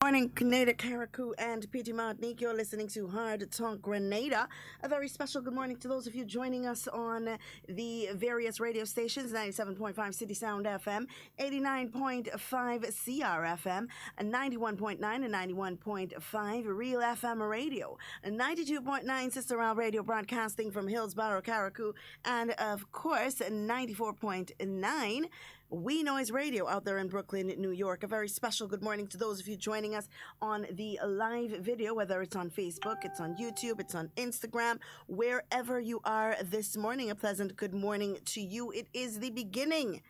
Morning, Grenada, Carriacou, and PT Martinique. You're listening to Hard Talk Grenada. A very special good morning to those of you joining us on the various radio stations: 97.5 City Sound FM, 89.5 CRFM, and 91.9 and 91.5 Real FM Radio, and 92.9 Sister Al Radio broadcasting from Hillsborough, Carriacou, and of course 94.9 We Noise Radio out there in Brooklyn, New York. A very special good morning to those of you joining us on the live video, whether it's on Facebook, it's on YouTube, it's on Instagram, wherever you are this morning. A pleasant good morning to you. It is the beginning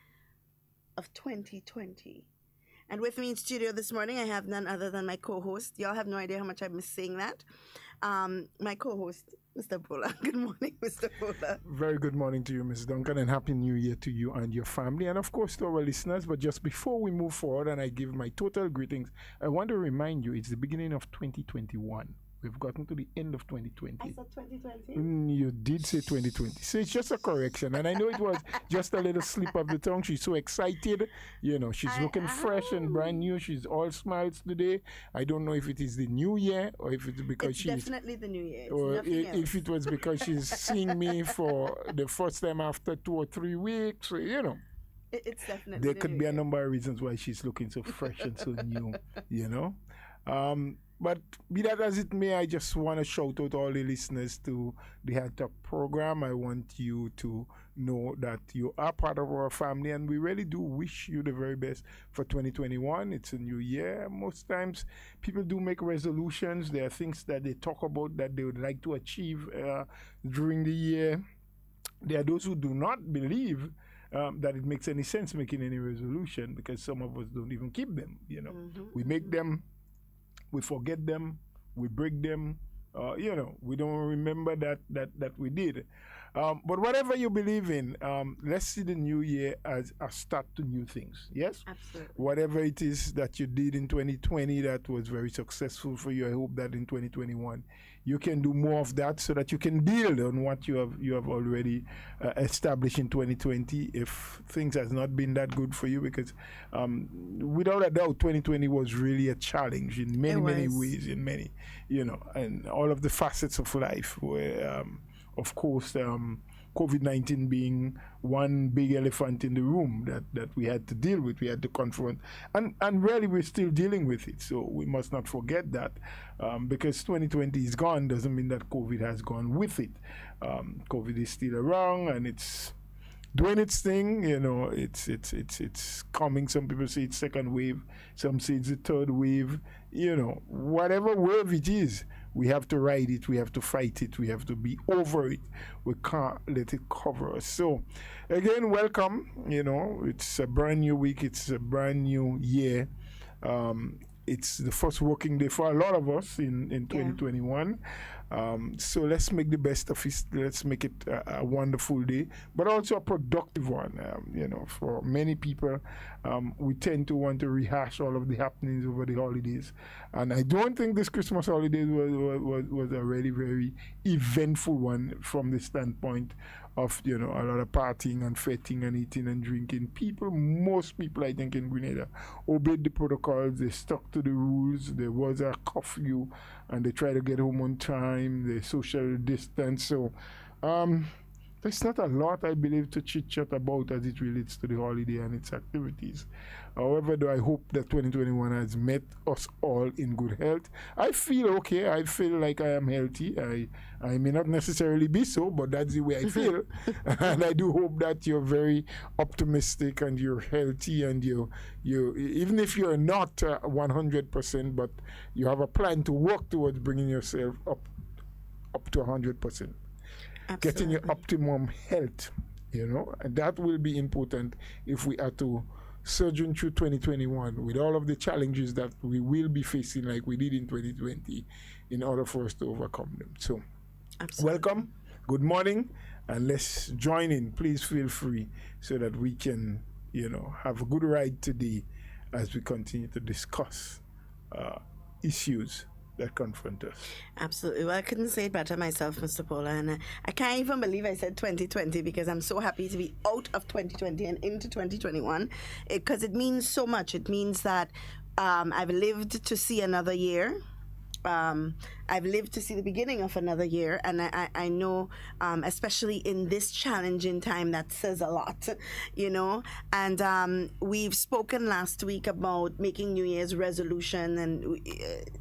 of 2020. And with me in studio this morning, I have none other than my co-host. Y'all have no idea how much I miss saying that. My co-host, Mr. Bola. Good morning, Mr. Bola. Very good morning to you, Ms. Duncan, and Happy New Year to you and your family, and of course to our listeners. But just before we move forward and I give my total greetings, I want to remind you it's the beginning of 2021. We've gotten to the end of 2020. I said 2020. You did say 2020. So it's just a correction. And I know it was just a little slip of the tongue. She's so excited. You know, she's looking fresh and brand new. She's all smiles today. I don't know if it is the new year or if it's because she's... definitely the new year. It's or if it was because she's seeing me for the first time after 2 or 3 weeks. You know. It's definitely There could be a number of reasons why she's looking so fresh and so new, you know. But be that as it may, I just want to shout out all the listeners to the HARDTALK program. I want you to know that you are part of our family, and we really do wish you the very best for 2021. It's a new year. Most times people do make resolutions. There are things that they talk about that they would like to achieve during the year. There are those who do not believe that it makes any sense making any resolution, because some of us don't even keep them. You know, we make them, we forget them, we break them. You know, we don't remember that we did. But whatever you believe in, let's see the new year as a start to new things. Yes? Absolutely. Whatever it is that you did in 2020 that was very successful for you, I hope that in 2021 you can do more of that so that you can build on what you have already established in 2020 if things has not been that good for you, because without a doubt 2020 was really a challenge in many ways, in many, you know, and all of the facets of life where of course COVID-19 being one big elephant in the room that we had to deal with, we had to confront, and really we're still dealing with it. So we must not forget that, because 2020 is gone doesn't mean that COVID has gone with it. COVID is still around and it's doing its thing. You know, it's coming. Some people say it's second wave, some say it's the third wave. You know, whatever wave it is, we have to ride it, we have to fight it, we have to be over it. We can't let it cover us. So, again, welcome. You know, it's a brand new week, it's a brand new year. It's the first working day for a lot of us in 2021. So let's make the best of it. Let's make it a wonderful day, but also a productive one. You know, for many people, we tend to want to rehash all of the happenings over the holidays. And I don't think this Christmas holiday was a really very eventful one from the standpoint of, you know, a lot of partying and fetting and eating and drinking. Most people, I think, in Grenada obeyed the protocols. They stuck to the rules. There was a curfew and they tried to get home on time. They social distance. So there's not a lot, I believe, to chit-chat about as it relates to the holiday and its activities. However, though, I hope that 2021 has met us all in good health. I feel okay. I feel like I am healthy. I may not necessarily be so, but that's the way I feel. And I do hope that you're very optimistic and you're healthy and you even if you're not 100%, but you have a plan to work towards bringing yourself up to 100%. Getting your optimum health, you know, and that will be important if we are to surge through 2021 with all of the challenges that we will be facing like we did in 2020 in order for us to overcome them. So, welcome, good morning, and let's join in. Please feel free so that we can, you know, have a good ride today as we continue to discuss issues that confront us. Absolutely. Well, I couldn't say it better myself, Mr. Paula. And I can't even believe I said 2020 because I'm so happy to be out of 2020 and into 2021 because it means so much. It means that I've lived to see another year. I've lived to see the beginning of another year, and I know, especially in this challenging time, that says a lot, you know. And we've spoken last week about making New Year's resolution, and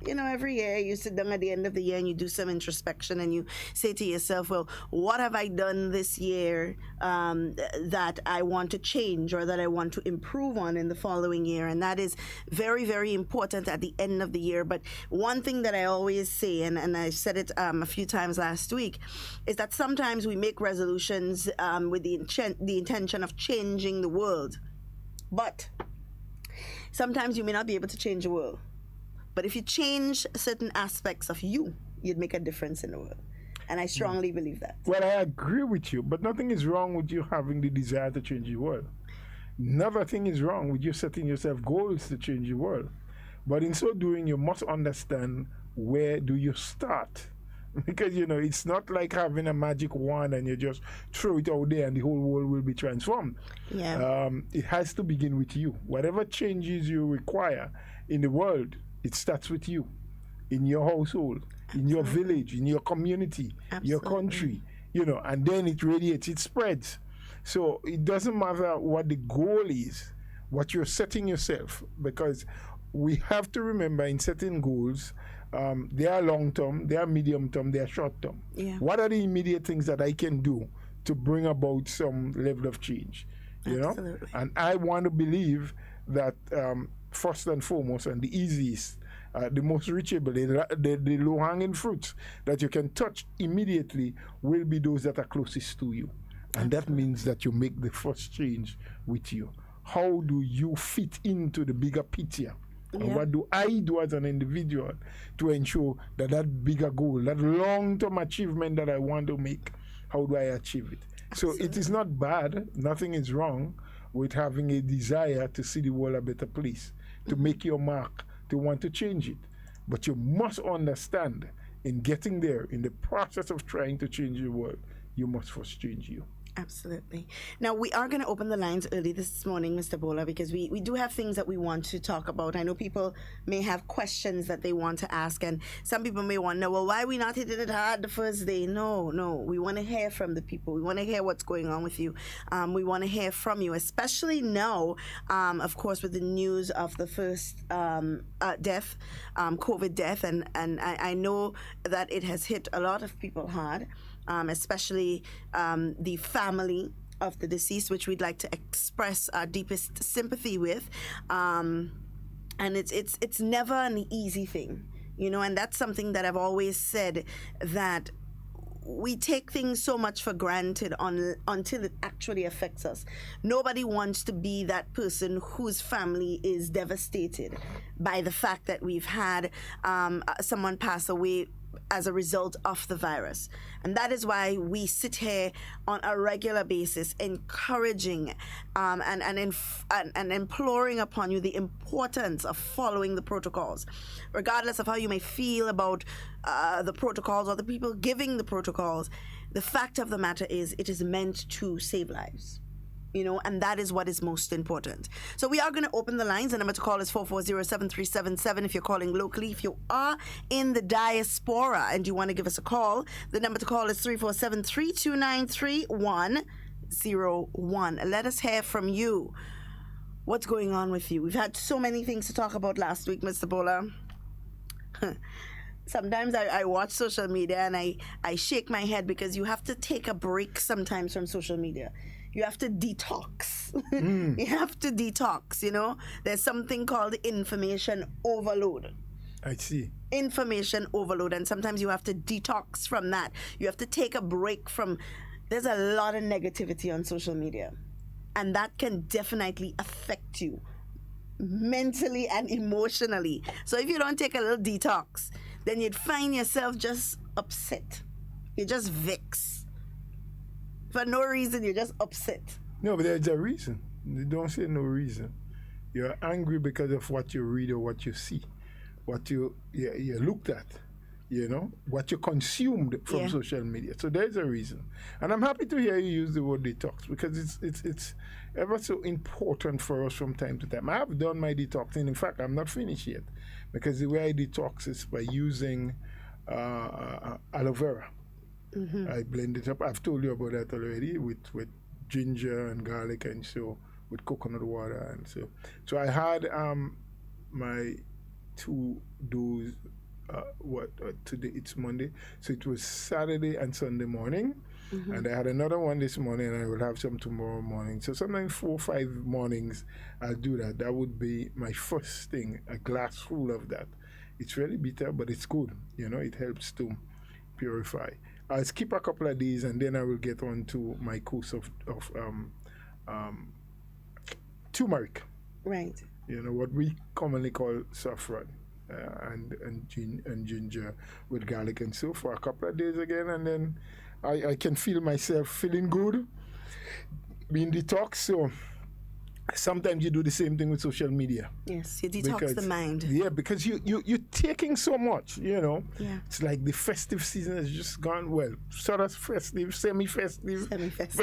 you know, every year you sit down at the end of the year and you do some introspection, and you say to yourself, well, what have I done this year that I want to change or that I want to improve on in the following year? And that is very, very important at the end of the year. But one thing that I always say, and I said it a few times last week, is that sometimes we make resolutions with the intention of changing the world. But sometimes you may not be able to change the world. But if you change certain aspects of you, you'd make a difference in the world. And I strongly believe that. Well, I agree with you, but nothing is wrong with you having the desire to change the world. Nothing is wrong with you setting yourself goals to change the world. But in so doing, you must understand, where do you start? Because, you know, it's not like having a magic wand and you just throw it out there and the whole world will be transformed. Yeah. It has to begin with you. Whatever changes you require in the world, it starts with you, in your household, in your village, in your community, your country, you know, and then it radiates, it spreads. So it doesn't matter what the goal is, what you're setting yourself, because we have to remember in setting goals, they are long-term, they are medium-term, they are short-term. Yeah. What are the immediate things that I can do to bring about some level of change? You know? And I want to believe that first and foremost, and the easiest, the most reachable, the low-hanging fruits that you can touch immediately will be those that are closest to you. And that means that you make the first change with you. How do you fit into the bigger picture? Yeah. And what do I do as an individual to ensure that that bigger goal, that long-term achievement that I want to make, how do I achieve it? Absolutely. So it is not bad. Nothing is wrong with having a desire to see the world a better place, to make your mark, to want to change it. But you must understand, in getting there, in the process of trying to change the world, you must first change you. Absolutely. Now, we are going to open the lines early this morning, Mr. Bola, because we do have things that we want to talk about. I know people may have questions that they want to ask, and some people may want to know, well, why are we not hitting it hard the first day? No. We want to hear from the people. We want to hear what's going on with you. We want to hear from you, especially now, of course, with the news of the first death, COVID death, and I know that it has hit a lot of people hard. Especially the family of the deceased, which we'd like to express our deepest sympathy with. And it's never an easy thing, you know, and that's something that I've always said, that we take things so much for granted until it actually affects us. Nobody wants to be that person whose family is devastated by the fact that we've had someone pass away as a result of the virus. And that is why we sit here on a regular basis encouraging and imploring upon you the importance of following the protocols, regardless of how you may feel about the protocols or the people giving the protocols. The fact of the matter is, it is meant to save lives. You know, and that is what is most important. So we are going to open the lines. The number to call is 440-7377 if you're calling locally. If you are in the diaspora and you want to give us a call, the number to call is 347-329-3101. Let us hear from you. What's going on with you? We've had so many things to talk about last week, Mr. Bola. Sometimes I watch social media and I shake my head, because you have to take a break sometimes from social media. You have to detox. You have to detox, you know. There's something called information overload. I see. Information overload. And sometimes you have to detox from that. You have to take a break from... There's a lot of negativity on social media. And that can definitely affect you mentally and emotionally. So if you don't take a little detox, then you'd find yourself just upset. You just vex. For no reason, you're just upset. No, but there's a reason. You don't say no reason. You're angry because of what you read or what you see. what you looked at, what you consumed from social media. So there's a reason. And I'm happy to hear you use the word detox, because it's ever so important for us from time to time. I have done my detoxing. In fact, I'm not finished yet, because the way I detox is by using aloe vera. I blend it up. I've told you about that already, with ginger and garlic, and so with coconut water, and so I had my 2 dose. Today it's Monday, so it was Saturday and Sunday morning, and I had another one this morning, and I will have some tomorrow morning. So sometimes 4 or 5 mornings I'll do that. That would be my first thing, a glass full of that. It's really bitter, but it's good. It helps to purify. I'll skip a couple of days, and then I will get on to my course of turmeric. Right. What we commonly call saffron. And ginger with garlic, and so for a couple of days again, and then I can feel myself feeling good, being detox. So sometimes you do the same thing with social media. Yes, you detox the mind. Yeah, because you're taking so much, Yeah. It's like the festive season has just gone, well, sort of festive, semi-festive.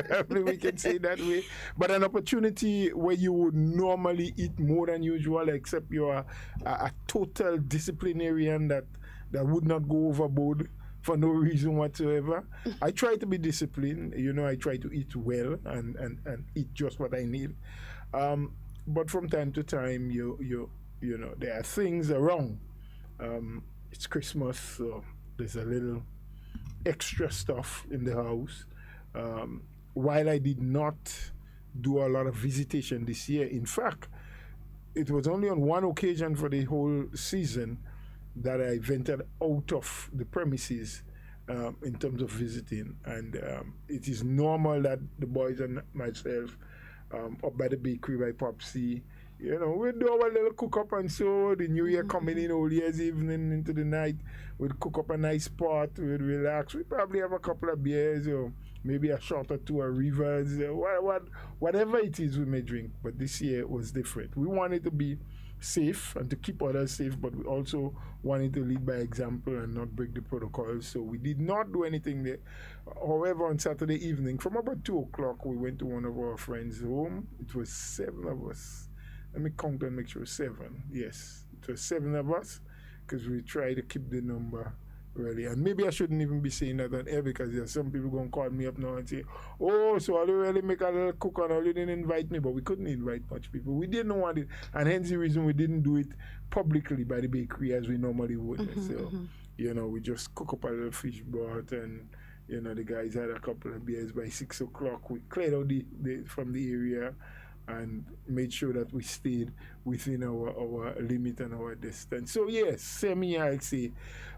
Probably we can say that way. But an opportunity where you would normally eat more than usual, except you're a total disciplinarian that would not go overboard for no reason whatsoever. I try to be disciplined. I try to eat well and eat just what I need. But from time to time, there are things around. It's Christmas, so there's a little extra stuff in the house. While I did not do a lot of visitation this year, in fact, it was only on one occasion for the whole season that I ventured out of the premises in terms of visiting. And it is normal that the boys and myself, up by the bakery by Popsy, we do our little cook up, and so the new year coming in, Old Year's evening into the night, we'd cook up a nice pot, we'd relax, we'd probably have a couple of beers, or maybe a shot or two of Rivers, whatever it is we may drink. But this year was different. We wanted to be safe and to keep others safe, but we also wanted to lead by example and not break the protocols. So we did not do anything there. However, on Saturday evening, from about 2 o'clock, we went to one of our friends' home. It was 7 of us. Let me count and make sure 7. Yes, it was 7 of us, because we try to keep the number really. And maybe I shouldn't even be saying that on air, because there are some people going to call me up now and say, oh, so you really make a little cook and all, you didn't invite me. But we couldn't invite much people. We didn't want it. And hence the reason we didn't do it publicly by the bakery as we normally would. We just cook up a little fish broth, and the guys had a couple of beers. By 6 o'clock. We cleared out from the area and made sure that we stayed within our limit and our distance. So yes, I'll say.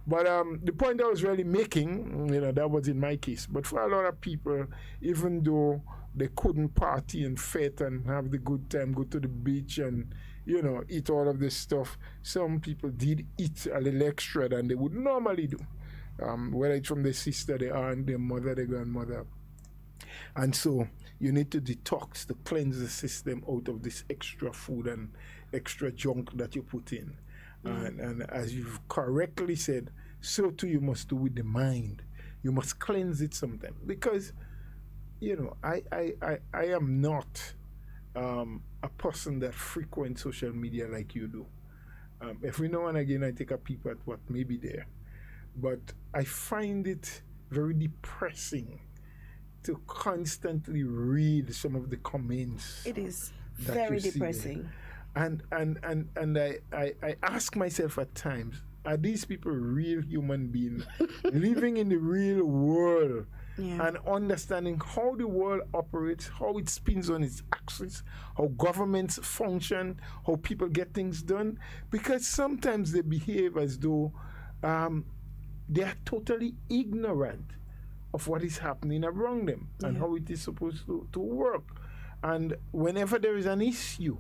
But the point I was really making, that was in my case. But for a lot of people, even though they couldn't party and fit and have the good time, go to the beach and, eat all of this stuff, some people did eat a little extra than they would normally do. Whether it's from their sister, their aunt, their mother, their grandmother. And so you need to detox, to cleanse the system out of this extra food and extra junk that you put in. And as you've correctly said, so too you must do with the mind. You must cleanse it sometimes. Because, I am not a person that frequents social media like you do. Every now and again I take a peep at what may be there. But I find it very depressing to constantly read some of the comments. It is very depressing. And I ask myself at times, are these people real human beings living in the real world and understanding how the world operates, how it spins on its axis, how governments function, how people get things done? Because sometimes they behave as though they are totally ignorant of what is happening around them and how it is supposed to work. And whenever there is an issue,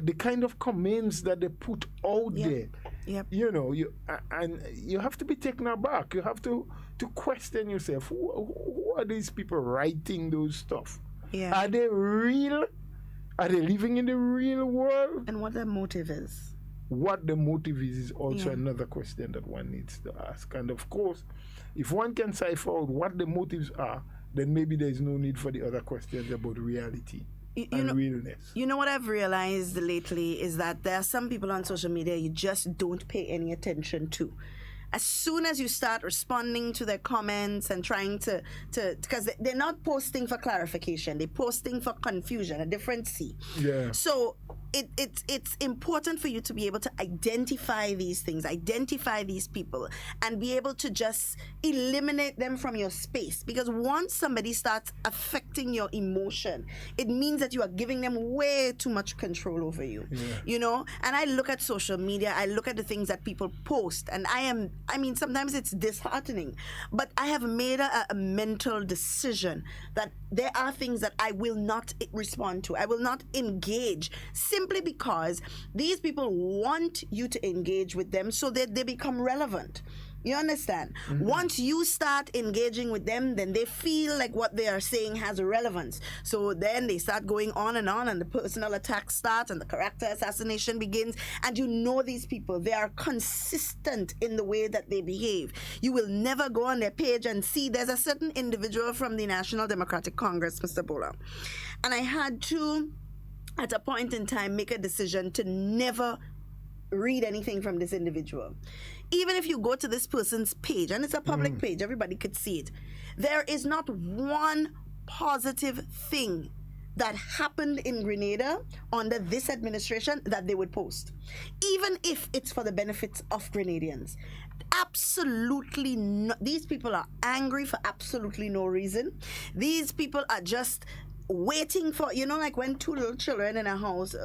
the kind of comments that they put out there, and you have to be taken aback. You have to question yourself, who are these people writing those stuff? Are they real? Are they living in the real world? And what their motive is. what the motive is also Yeah. another question that one needs to ask. And of course, if one can cipher out what the motives are, then maybe there's no need for the other questions about reality and realness. You know what I've realized lately is that there are some people on social media you just don't pay any attention to. As soon as you start responding to their comments and trying to because they're not posting for clarification, they're posting for confusion, a different C. Yeah. So it's important for you to be able to identify these things, identify these people, and be able to just eliminate them from your space. Because once somebody starts affecting your emotion, it means that you are giving them way too much control over you. Yeah. You know? And I look at social media, I look at the things that people post, and sometimes it's disheartening, but I have made a mental decision that there are things that I will not respond to. I will not engage, simply because these people want you to engage with them so that they become relevant. You understand? Mm-hmm. Once you start engaging with them, then they feel like what they are saying has relevance. So then they start going on, and the personal attacks start, and the character assassination begins. And you know these people, they are consistent in the way that they behave. You will never go on their page and see there's a certain individual from the National Democratic Congress, Mr. Bola. And I had to, at a point in time, make a decision to never read anything from this individual. Even if you go to this person's page, and it's a public page, everybody could see it, there is not one positive thing that happened in Grenada under this administration that they would post, even if it's for the benefits of Grenadians. Absolutely no. These people are angry for absolutely no reason. These people are just waiting for, like when two little children in a house,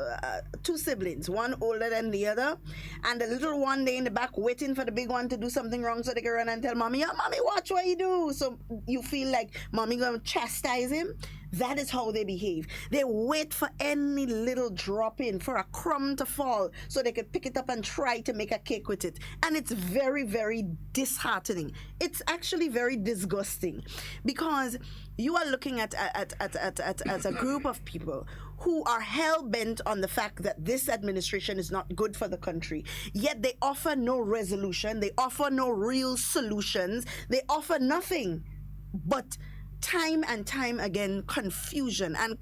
two siblings, one older than the other, and the little one there in the back waiting for the big one to do something wrong so they can run and tell mommy, "Yeah, mommy, watch what you do." So you feel like mommy gonna chastise him. That is how they behave. They wait for any little drop in, for a crumb to fall, so they could pick it up and try to make a cake with it. And it's very, very disheartening. It's actually very disgusting, because you are looking at a group of people who are hell-bent on the fact that this administration is not good for the country. Yet they offer no resolution. They offer no real solutions. They offer nothing but time and time again, confusion and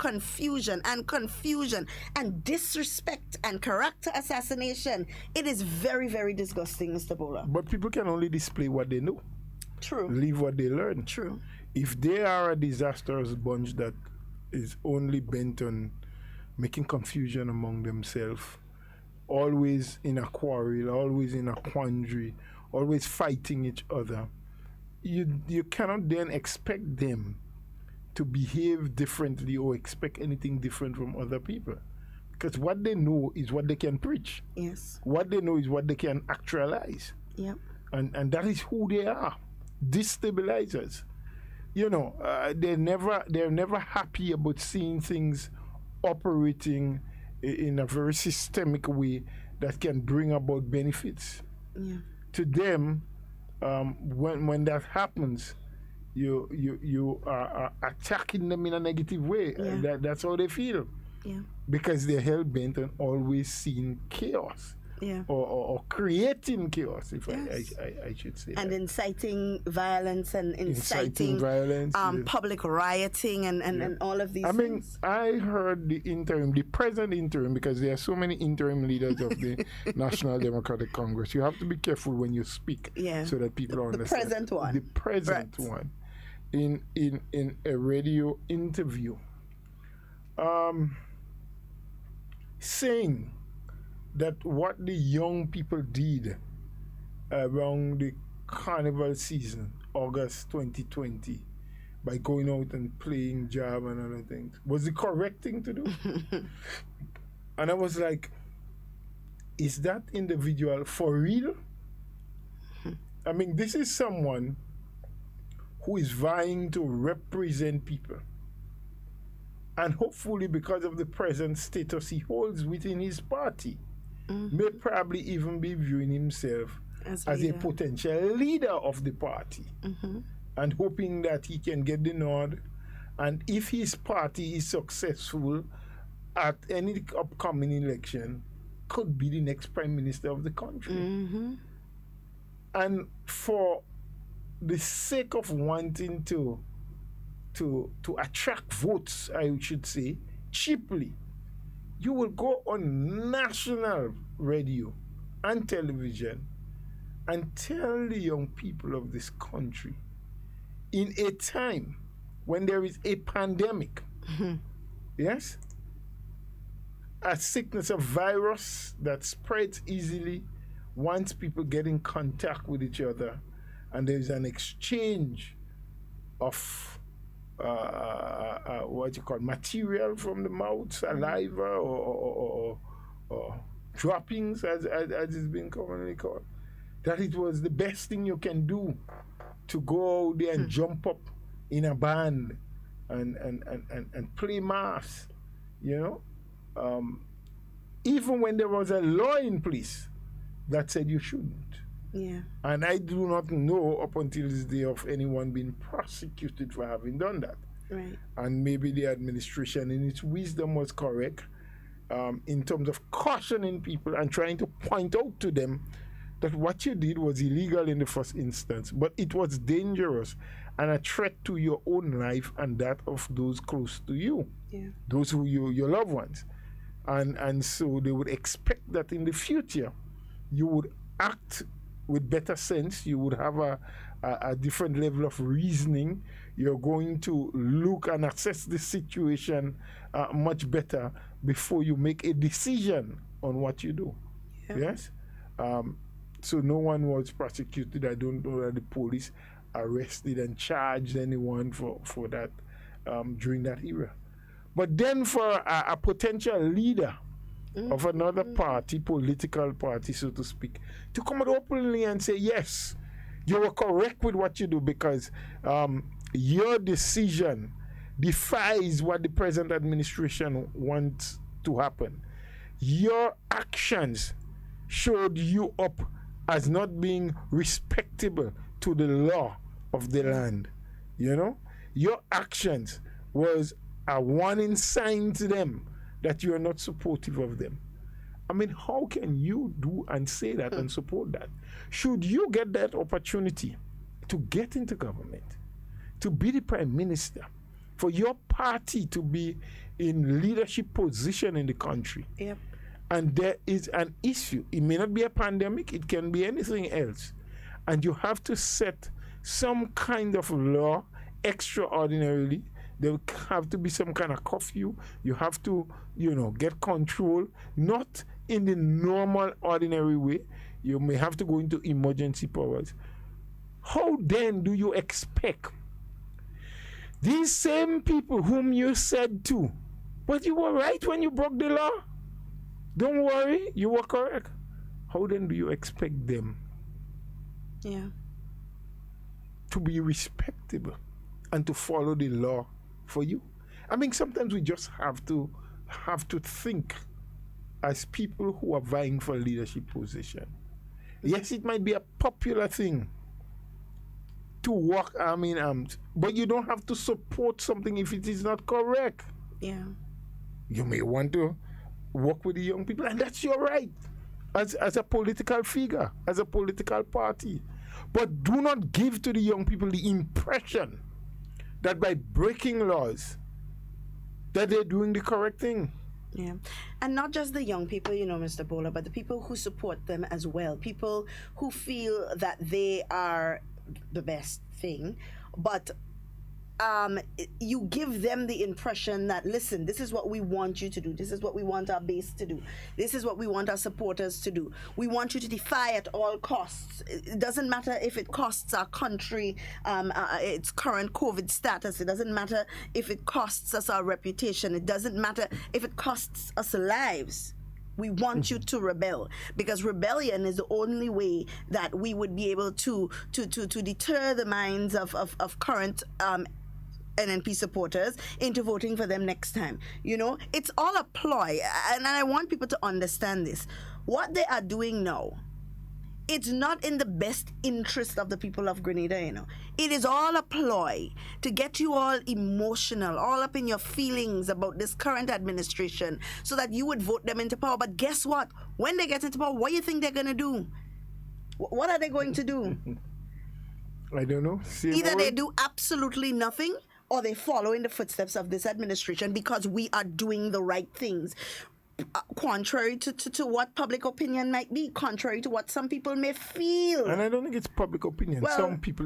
disrespect and character assassination. It is very, very disgusting, Mr. Bola. But people can only display what they know. True. Leave what they learn. True. If they are a disastrous bunch that is only bent on making confusion among themselves, always in a quarrel, always in a quandary, always fighting each other, you cannot then expect them to behave differently or expect anything different from other people. Because what they know is what they can preach. Yes. What they know is what they can actualize. Yep. And that is who they are. Destabilizers. They're never happy about seeing things operating in a very systemic way that can bring about benefits. Yeah. To them, when that happens, you are attacking them in a negative way. Yeah. That's how they feel. Yeah. Because they're hell bent on always seeing chaos. Yeah. Or creating chaos, if Yes. I should say. And that. inciting violence and inciting violence, yes. public rioting and all of these things. I heard the present interim, because there are so many interim leaders of the National Democratic Congress. You have to be careful when you speak, so that people understand. The present one. The present one. In a radio interview, saying that what the young people did around the carnival season, August 2020, by going out and playing jab and other things, was the correct thing to do. And I was like, is that individual for real? I mean, this is someone who is vying to represent people. And hopefully, because of the present status he holds within his party, may probably even be viewing himself as a potential leader of the party, and hoping that he can get the nod. And if his party is successful at any upcoming election, could be the next prime minister of the country. Mm-hmm. And for the sake of wanting to attract votes, I should say, cheaply, you will go on national radio and television and tell the young people of this country in a time when there is a pandemic, yes, a sickness, a virus that spreads easily once people get in contact with each other, and there's an exchange of what you call material from the mouth, saliva, or droppings, as it's been commonly called, that it was the best thing you can do to go out there and jump up in a band and play mass, you know, even when there was a law in place that said you shouldn't. Yeah. And I do not know up until this day of anyone being prosecuted for having done that. Right. And maybe the administration in its wisdom was correct in terms of cautioning people and trying to point out to them that what you did was illegal in the first instance, but it was dangerous and a threat to your own life and that of those close to you, those who your loved ones. And so they would expect that in the future you would act with better sense, you would have a different level of reasoning, you're going to look and assess the situation much better before you make a decision on what you do. Yes? So no one was prosecuted. I don't know that the police arrested and charged anyone for that during that era. But then for a potential leader of another party, political party, so to speak, to come out openly and say, yes, you were correct with what you do because your decision defies what the present administration wants to happen. Your actions showed you up as not being respectable to the law of the land. You know, your actions was a warning sign to them that you are not supportive of them. I mean, how can you do and say that and support that? Should you get that opportunity to get into government, to be the prime minister, for your party to be in leadership position in the country, and there is an issue, it may not be a pandemic, it can be anything else, and you have to set some kind of law extraordinarily. There will have to be some kind of curfew. You have to, get control, not in the normal, ordinary way. You may have to go into emergency powers. How then do you expect these same people whom you said to, but you were right when you broke the law? Don't worry, you were correct. How then do you expect them to be respectable and to follow the law for you? I mean, sometimes we just have to think as people who are vying for leadership position. Yes, it might be a popular thing to walk arm in arms, but you don't have to support something if it is not correct. Yeah. You may want to work with the young people, and that's your right as a political figure, as a political party. But do not give to the young people the impression that by breaking laws that they're doing the correct thing. Yeah. And not just the young people, Mr. Bola, but the people who support them as well. People who feel that they are the best thing, but you give them the impression that, listen, this is what we want you to do. This is what we want our base to do. This is what we want our supporters to do. We want you to defy at all costs. It doesn't matter if it costs our country its current COVID status. It doesn't matter if it costs us our reputation. It doesn't matter if it costs us lives. We want you to rebel, because rebellion is the only way that we would be able to deter the minds of current NNP supporters into voting for them next time. It's all a ploy, and I want people to understand this. What they are doing now it's not in the best interest of the people of Grenada, you know. It is all a ploy to get you all emotional, all up in your feelings about this current administration so that you would vote them into power. But guess what? When they get into power, what do you think they're going to do? What are they going to do? I don't know. Either they do absolutely nothing or they follow in the footsteps of this administration because we are doing the right things. Contrary to what public opinion might be, contrary to what some people may feel. And I don't think it's public opinion. Well, some people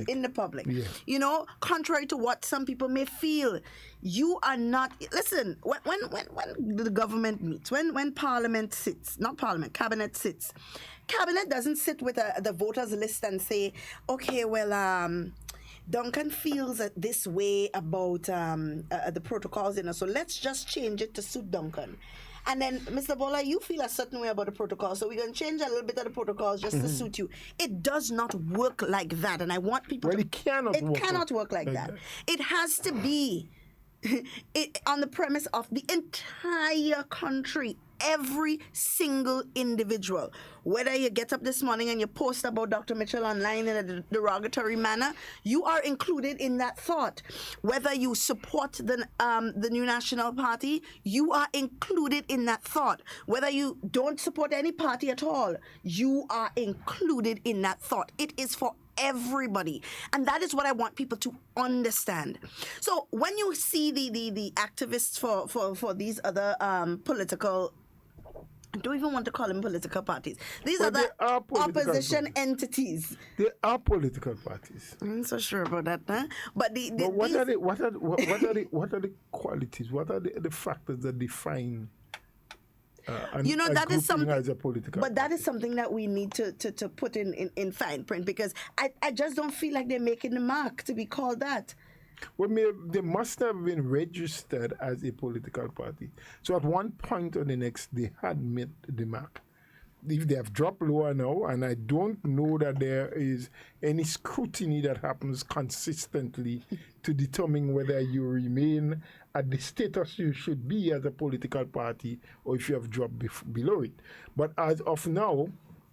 in the public. Yeah. You know, contrary to what some people may feel, you are not. Listen, when the government meets, when Parliament sits, not Parliament, Cabinet sits, Cabinet doesn't sit with the voters list and say, okay, well, Duncan feels this way about the protocols, you know, so let's just change it to suit Duncan. And then, Mr. Bola, you feel a certain way about the protocol, so we're going to change a little bit of the protocols just to suit you. It does not work like that, and I want people it cannot work like that. It has to be on the premise of the entire country. Every single individual, whether you get up this morning and you post about Dr. Mitchell online in a derogatory manner, you are included in that thought. Whether you support the New National Party, you are included in that thought. Whether you don't support any party at all, you are included in that thought. It is for everybody, and that is what I want people to understand. So when you see the activists for these other political, I don't even want to call them political parties. These are the opposition entities. They are political parties. I'm so sure about that, huh? But what are the qualities? What are the factors that define? That is something. As a political but that is something that we need to put in fine print, because I just don't feel like they're making the mark to be called that. Well, they must have been registered as a political party. So at one point or the next, they had met the mark. If they have dropped lower now, and I don't know that there is any scrutiny that happens consistently to determine whether you remain at the status you should be as a political party or if you have dropped below it. But as of now,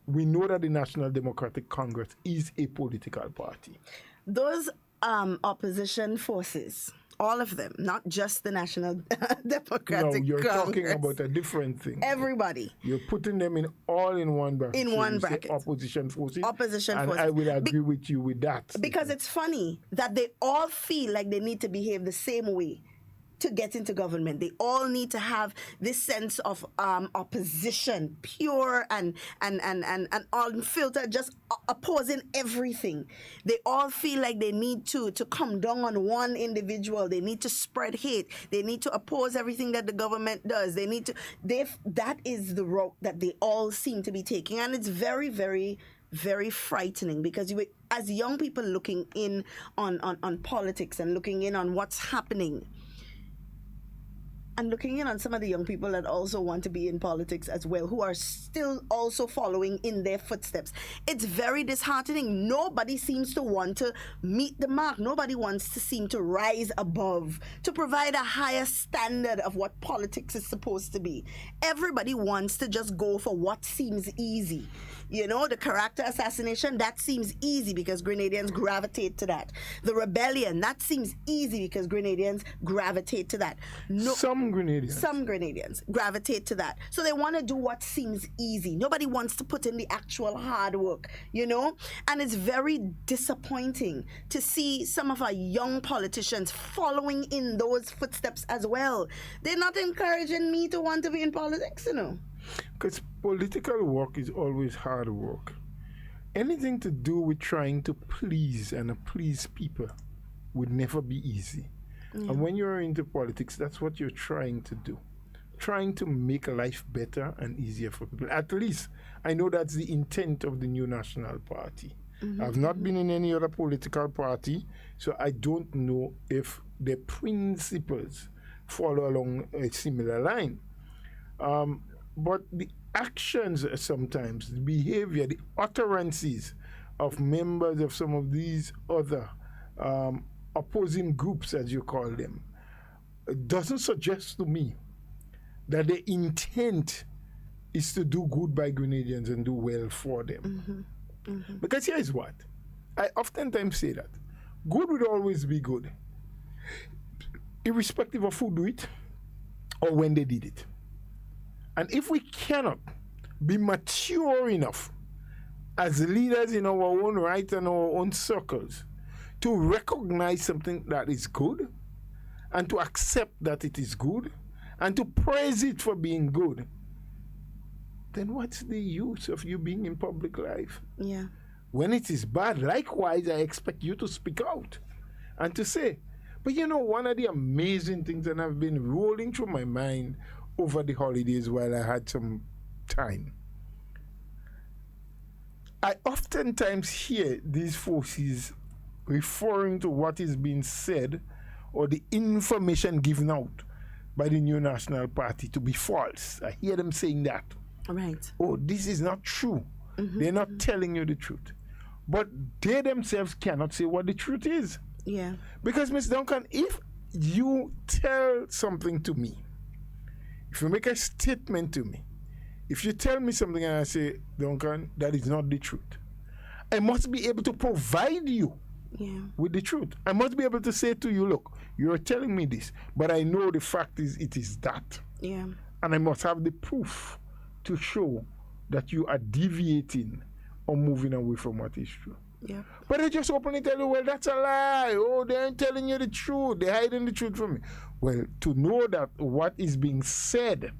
we know that the National Democratic Congress is a political party. Those opposition forces, all of them, not just the National Democratic Congress. No, you're talking about a different thing. Everybody. You're putting them all in one bracket. In one bracket. Opposition forces. Opposition and forces. I will agree with you with that. Because it's funny that they all feel like they need to behave the same way to get into government. They all need to have this sense of opposition, pure and unfiltered, just opposing everything. They all feel like they need to come down on one individual. They need to spread hate. They need to oppose everything that the government does. That is the route that they all seem to be taking, and it's very, very, very frightening, because as young people looking in on politics and looking in on what's happening, and looking in on some of the young people that also want to be in politics as well, who are still also following in their footsteps, it's very disheartening. Nobody seems to want to meet the mark. Nobody wants to seem to rise above, to provide a higher standard of what politics is supposed to be. Everybody wants to just go for what seems easy. You know, the character assassination, that seems easy because Grenadians gravitate to that. The rebellion, that seems easy because Grenadians gravitate to that. Some Grenadians gravitate to that. So they want to do what seems easy. Nobody wants to put in the actual hard work, you know? And it's very disappointing to see some of our young politicians following in those footsteps as well. They're not encouraging me to want to be in politics, you know? Because political work is always hard work. Anything to do with trying to please people would never be easy. Yeah. And when you're into politics, that's what you're trying to do. Trying to make life better and easier for people. At least I know that's the intent of the New National Party. Mm-hmm. I've not been in any other political party, so I don't know if the principles follow along a similar line. But the actions sometimes, the behavior, the utterances of members of some of these other opposing groups, as you call them, doesn't suggest to me that the intent is to do good by Grenadians and do well for them. Because here is what I oftentimes say, that good will always be good, irrespective of who do it or when they did it. And if we cannot be mature enough as leaders in our own right and our own circles to recognize something that is good and to accept that it is good and to praise it for being good, then what's the use of you being in public life? Yeah. When it is bad, likewise, I expect you to speak out and to say. But you know, one of the amazing things that have been rolling through my mind over the holidays while I had some time, I oftentimes hear these forces referring to what is being said or the information given out by the New National Party to be false. I hear them saying that. Right. Oh, this is not true. They're not telling you the truth. But they themselves cannot say what the truth is. Yeah. Because, Ms. Duncan, if you tell something to me, if you make a statement to me, if you tell me something and I say, Duncan, that is not the truth, I must be able to provide you with the truth. I must be able to say to you, look, you're telling me this, but I know the fact is it is that. Yeah. And I must have the proof to show that you are deviating or moving away from what is true. Yeah. But they just openly tell you, well, that's a lie. Oh, they ain't telling you the truth. They're hiding the truth from me. Well, to know that what is being said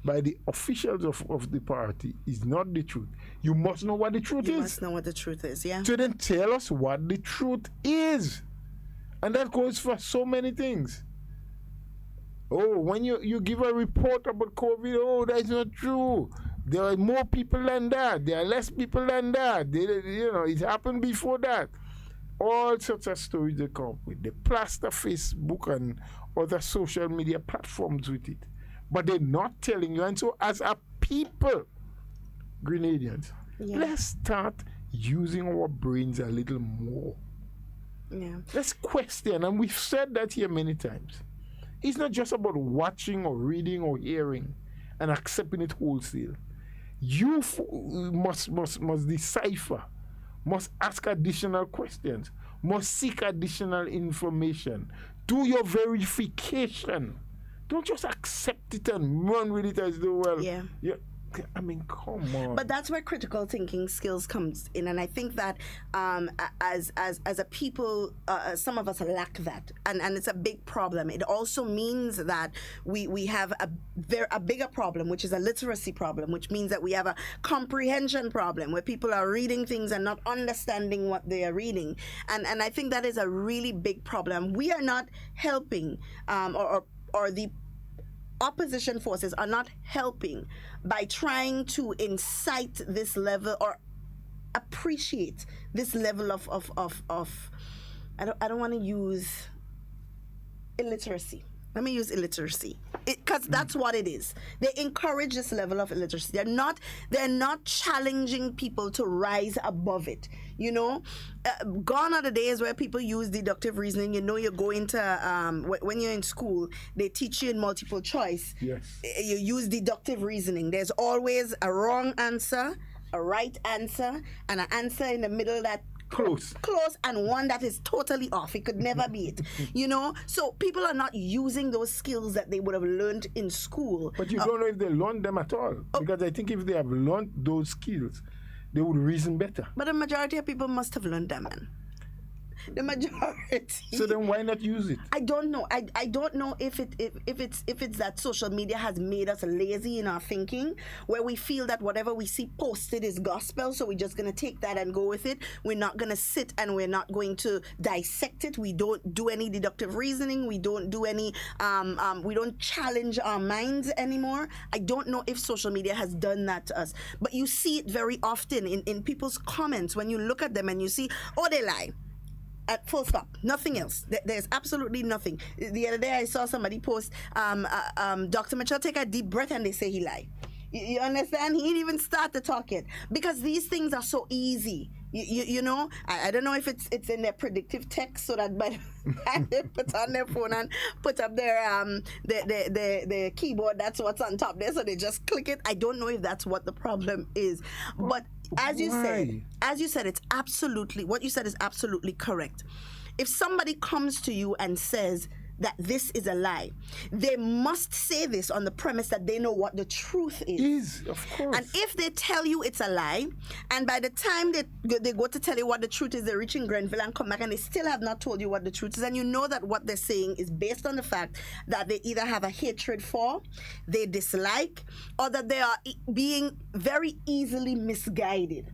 by the officials of the party is not the truth, you must know what the truth is. You must know what the truth is, yeah. So then tell us what the truth is. And that goes for so many things. Oh, when you give a report about COVID, oh, that's not true. There are more people than that. There are less people than that. It happened before that. All sorts of stories they come up with. They plaster Facebook and other social media platforms with it. But they're not telling you. And so as a people, Grenadians, let's start using our brains a little more. Yeah. Let's question, and we've said that here many times. It's not just about watching or reading or hearing and accepting it wholesale. You must decipher, must ask additional questions, must seek additional information. Do your verification. Don't just accept it and run with it as though, well, I mean, come on. But that's where critical thinking skills comes in, and I think that as a people, some of us lack that, and it's a big problem. It also means that we have a bigger problem, which is a literacy problem, which means that we have a comprehension problem where people are reading things and not understanding what they are reading, and I think that is a really big problem. We are not helping, or the opposition forces are not helping by trying to incite this level or appreciate this level of I don't want to use illiteracy. Let me use illiteracy, because that's what it is. They encourage this level of illiteracy. They're not challenging people to rise above it. Gone are the days where people use deductive reasoning. You go into when you're in school, they teach you in multiple choice. Yes. You use deductive reasoning. There's always a wrong answer, a right answer, and an answer in the middle that close, and one that is totally off. It could never be it. So people are not using those skills that they would have learned in school. But you don't know if they learned them at all. Because I think if they have learned those skills, they would reason better. But the majority of people must have learned them, man. The majority. So then why not use it? I don't know. I don't know if it's that social media has made us lazy in our thinking, where we feel that whatever we see posted is gospel, so we're just gonna take that and go with it. We're not gonna sit and we're not going to dissect it. We don't do any deductive reasoning. We don't do any we don't challenge our minds anymore. I don't know if social media has done that to us. But you see it very often in people's comments when you look at them and you see, oh, they lie. At full stop, nothing else. There's absolutely nothing. The other day I saw somebody post, Dr. Mitchell take a deep breath and they say he lied. You understand? He didn't even start to talk yet because these things are so easy. You know, I don't know if it's in their predictive text so that by the time they put on their phone and put up their keyboard, that's what's on top there, so they just click it. I don't know if that's what the problem is, but as you said, it's absolutely what you said is absolutely correct. If somebody comes to you and says that this is a lie, they must say this on the premise that they know what the truth is. Of course. And if they tell you it's a lie, and by the time they go to tell you what the truth is, they reach in Grenville and come back and they still have not told you what the truth is, and you know that what they're saying is based on the fact that they either have a hatred for, they dislike, or that they are being very easily misguided.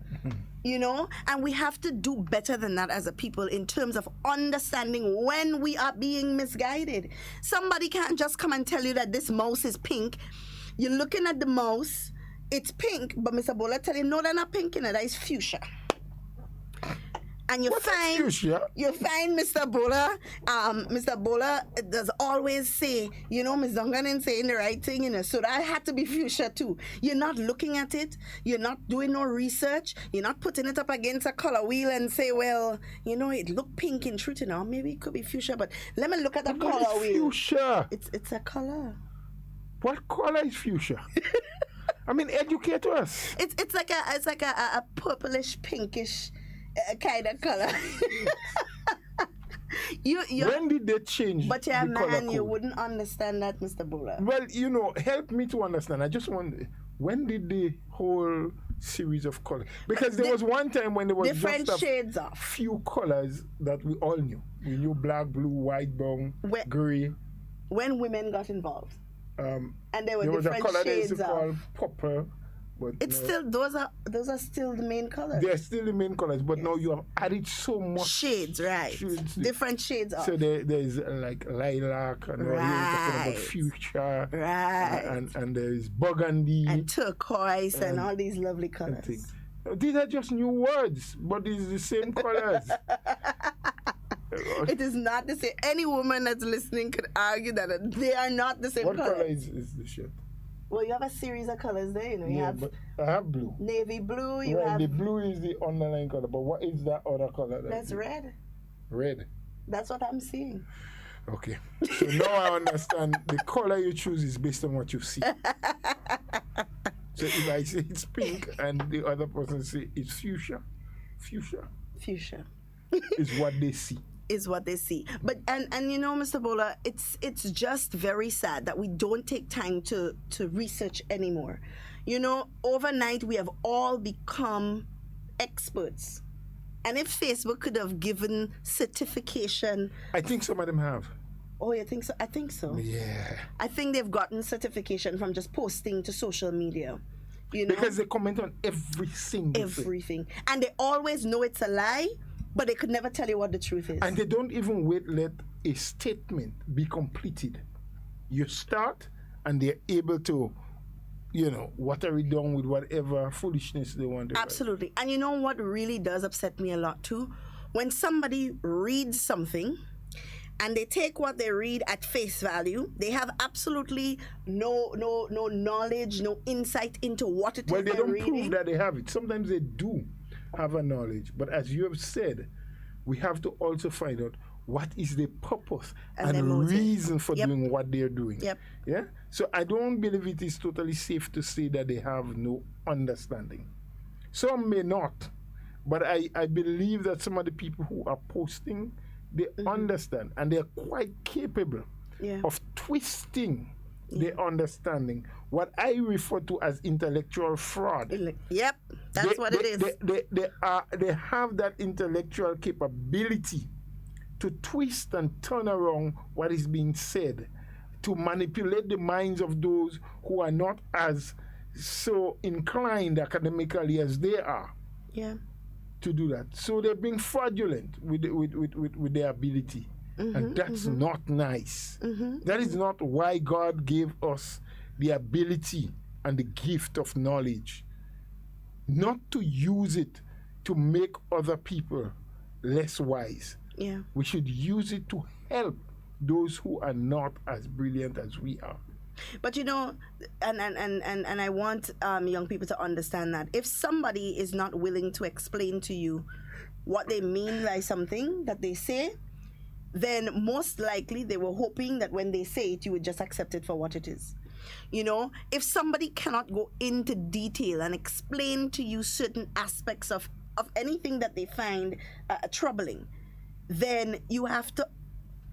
You know, and we have to do better than that as a people in terms of understanding when we are being misguided. Somebody can't just come and tell you that this mouse is pink. You're looking at the mouse, it's pink, but Mr. Bola tell you, no, they're not pink, that is fuchsia. And you find Mr. Bola does always say, you know, Ms. Duncan is saying the right thing, you know, so that had to be fuchsia too. You're not looking at it, you're not doing no research, you're not putting it up against a color wheel and say, well, you know, it looked pink in truth, you know, maybe it could be fuchsia, but let me look at the color wheel. Fuchsia. It's a color. What color is fuchsia? I mean, educate us. It's like a purplish pinkish kind of color. When did they change? But yeah, the color man, code? you wouldn't understand that, Mr. Bola. Well, you know, help me to understand. I just wonder, when did the whole series of colors? Because there was one time when there was different just shades of few colors that we all knew. We knew black, blue, white, brown, gray. When women got involved, and there were was a different color they used shades to call of. purple. But It's still those are still the main colors. They're still the main colors, but now you have added so much Shades, right? Different shades of. So there's like lilac, and you're talking about fuchsia, right? And there's burgundy and turquoise and all these lovely colors. These are just new words, but it's the same colors. It is not the same. Any woman that's listening could argue that they are not the same color. What color is the shirt? Well, you have a series of colors there, you know. You have but I have blue. Navy blue. You right, have the blue is the underlying color, but what is that other color? That's red. Red. That's what I'm seeing. Okay. So now I understand the color you choose is based on what you see. So if I say it's pink and the other person say it's fuchsia is what they see. Is what they see. But and you know, Mr. Bola, it's just very sad that we don't take time to research anymore. You know, overnight we have all become experts. And if Facebook could have given certification, I think some of them have. Oh, you think so? I think so. Yeah. I think they've gotten certification from just posting to social media. You know? Because they comment on everything. And they always know it's a lie, but they could never tell you what the truth is. And they don't even let a statement be completed. You start, and they're able to, you know, water it down with whatever foolishness they want to Absolutely. write. And you know what really does upset me a lot too? When somebody reads something and they take what they read at face value, they have absolutely no knowledge, no insight into what it is they're reading. Well, they don't prove that they have it. Sometimes they do have a knowledge, but as you have said, we have to also find out what is the purpose and reason for doing what they're doing. Yep. Yeah. So I don't believe it is totally safe to say that they have no understanding. Some may not, but I believe that some of the people who are posting, they understand, and they're quite capable of twisting their understanding, what I refer to as intellectual fraud. Yep, that's what it is. They have that intellectual capability to twist and turn around what is being said, to manipulate the minds of those who are not as so inclined academically as they are. Yeah. To do that. So they're being fraudulent with their ability. And that's not nice. That is not why God gave us the ability and the gift of knowledge. Not to use it to make other people less wise. Yeah. We should use it to help those who are not as brilliant as we are. But and I want young people to understand that if somebody is not willing to explain to you what they mean by something that they say, then most likely they were hoping that when they say it, you would just accept it for what it is. If somebody cannot go into detail and explain to you certain aspects of anything that they find troubling, then you have to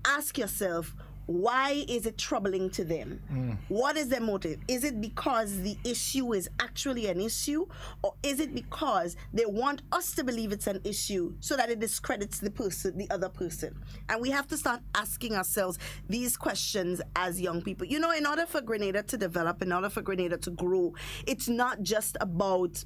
ask yourself, why is it troubling to them? What is their motive? Is it because the issue is actually an issue, or is it because they want us to believe it's an issue so that it discredits the other person? And we have to start asking ourselves these questions as young people. In order for Grenada to develop, in order for Grenada to grow, it's not just about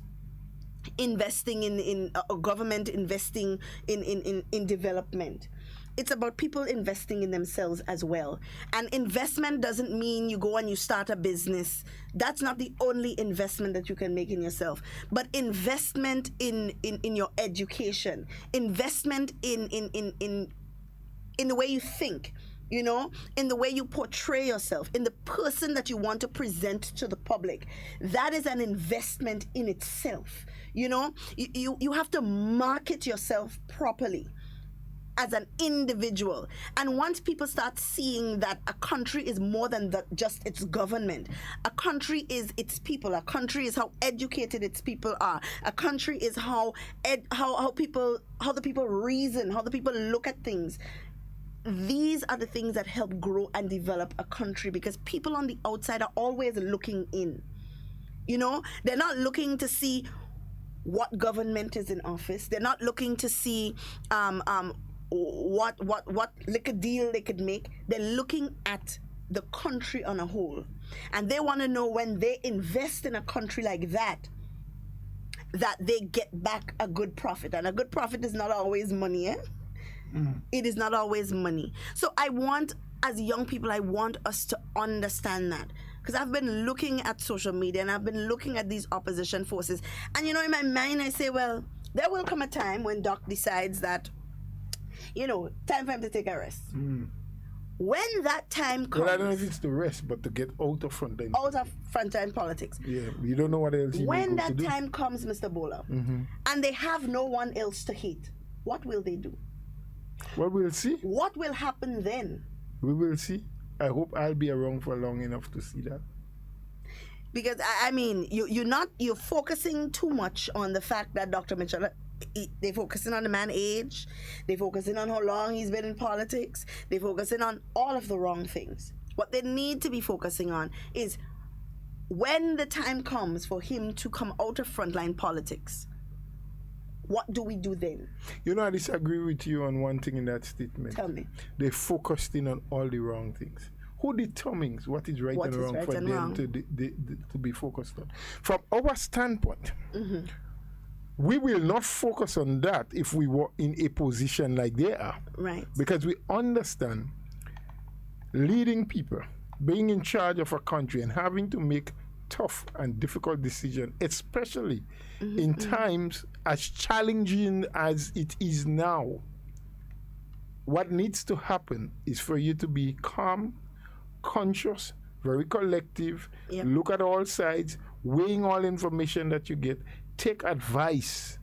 investing in government investing in development. It's about people investing in themselves as well. And investment doesn't mean you go and you start a business. That's not the only investment that you can make in yourself. But investment in your education, investment in the way you think, in the way you portray yourself, in the person that you want to present to the public. That is an investment in itself. You have to market yourself properly as an individual. And once people start seeing that a country is more than just its government, a country is its people, a country is how educated its people are, a country is how the people reason, how the people look at things. These are the things that help grow and develop a country, because people on the outside are always looking in. They're not looking to see what government is in office. They're not looking to see what liquor deal they could make. They're looking at the country on a whole, and they want to know, when they invest in a country like that they get back a good profit. And a good profit is not always money. It is not always money. So as young people, I want us to understand that, because I've been looking at social media and I've been looking at these opposition forces, and in my mind I say, well, there will come a time when Doc decides that time for him to take a rest. When that time comes... Well, I don't know if it's to rest, but to get out of frontline politics. Yeah, you don't know what else you When that time comes, Mr. Bola, and they have no one else to hate, what will they do? Well, we'll see. What will happen then? We will see. I hope I'll be around for long enough to see that. Because, you're focusing too much on the fact that Dr. Mitchell... They're focusing on the man's age. They're focusing on how long he's been in politics. They're focusing on all of the wrong things. What they need to be focusing on is, when the time comes for him to come out of frontline politics, what do we do then? I disagree with you on one thing in that statement. Tell me. They focused in on all the wrong things. Who determines what is right and wrong for them to be focused on? From our standpoint, we will not focus on that if we were in a position like they are. Right. Because we understand leading people, being in charge of a country and having to make tough and difficult decisions, especially in times as challenging as it is now. What needs to happen is for you to be calm, conscious, very collective, look at all sides, weighing all information that you get, take advice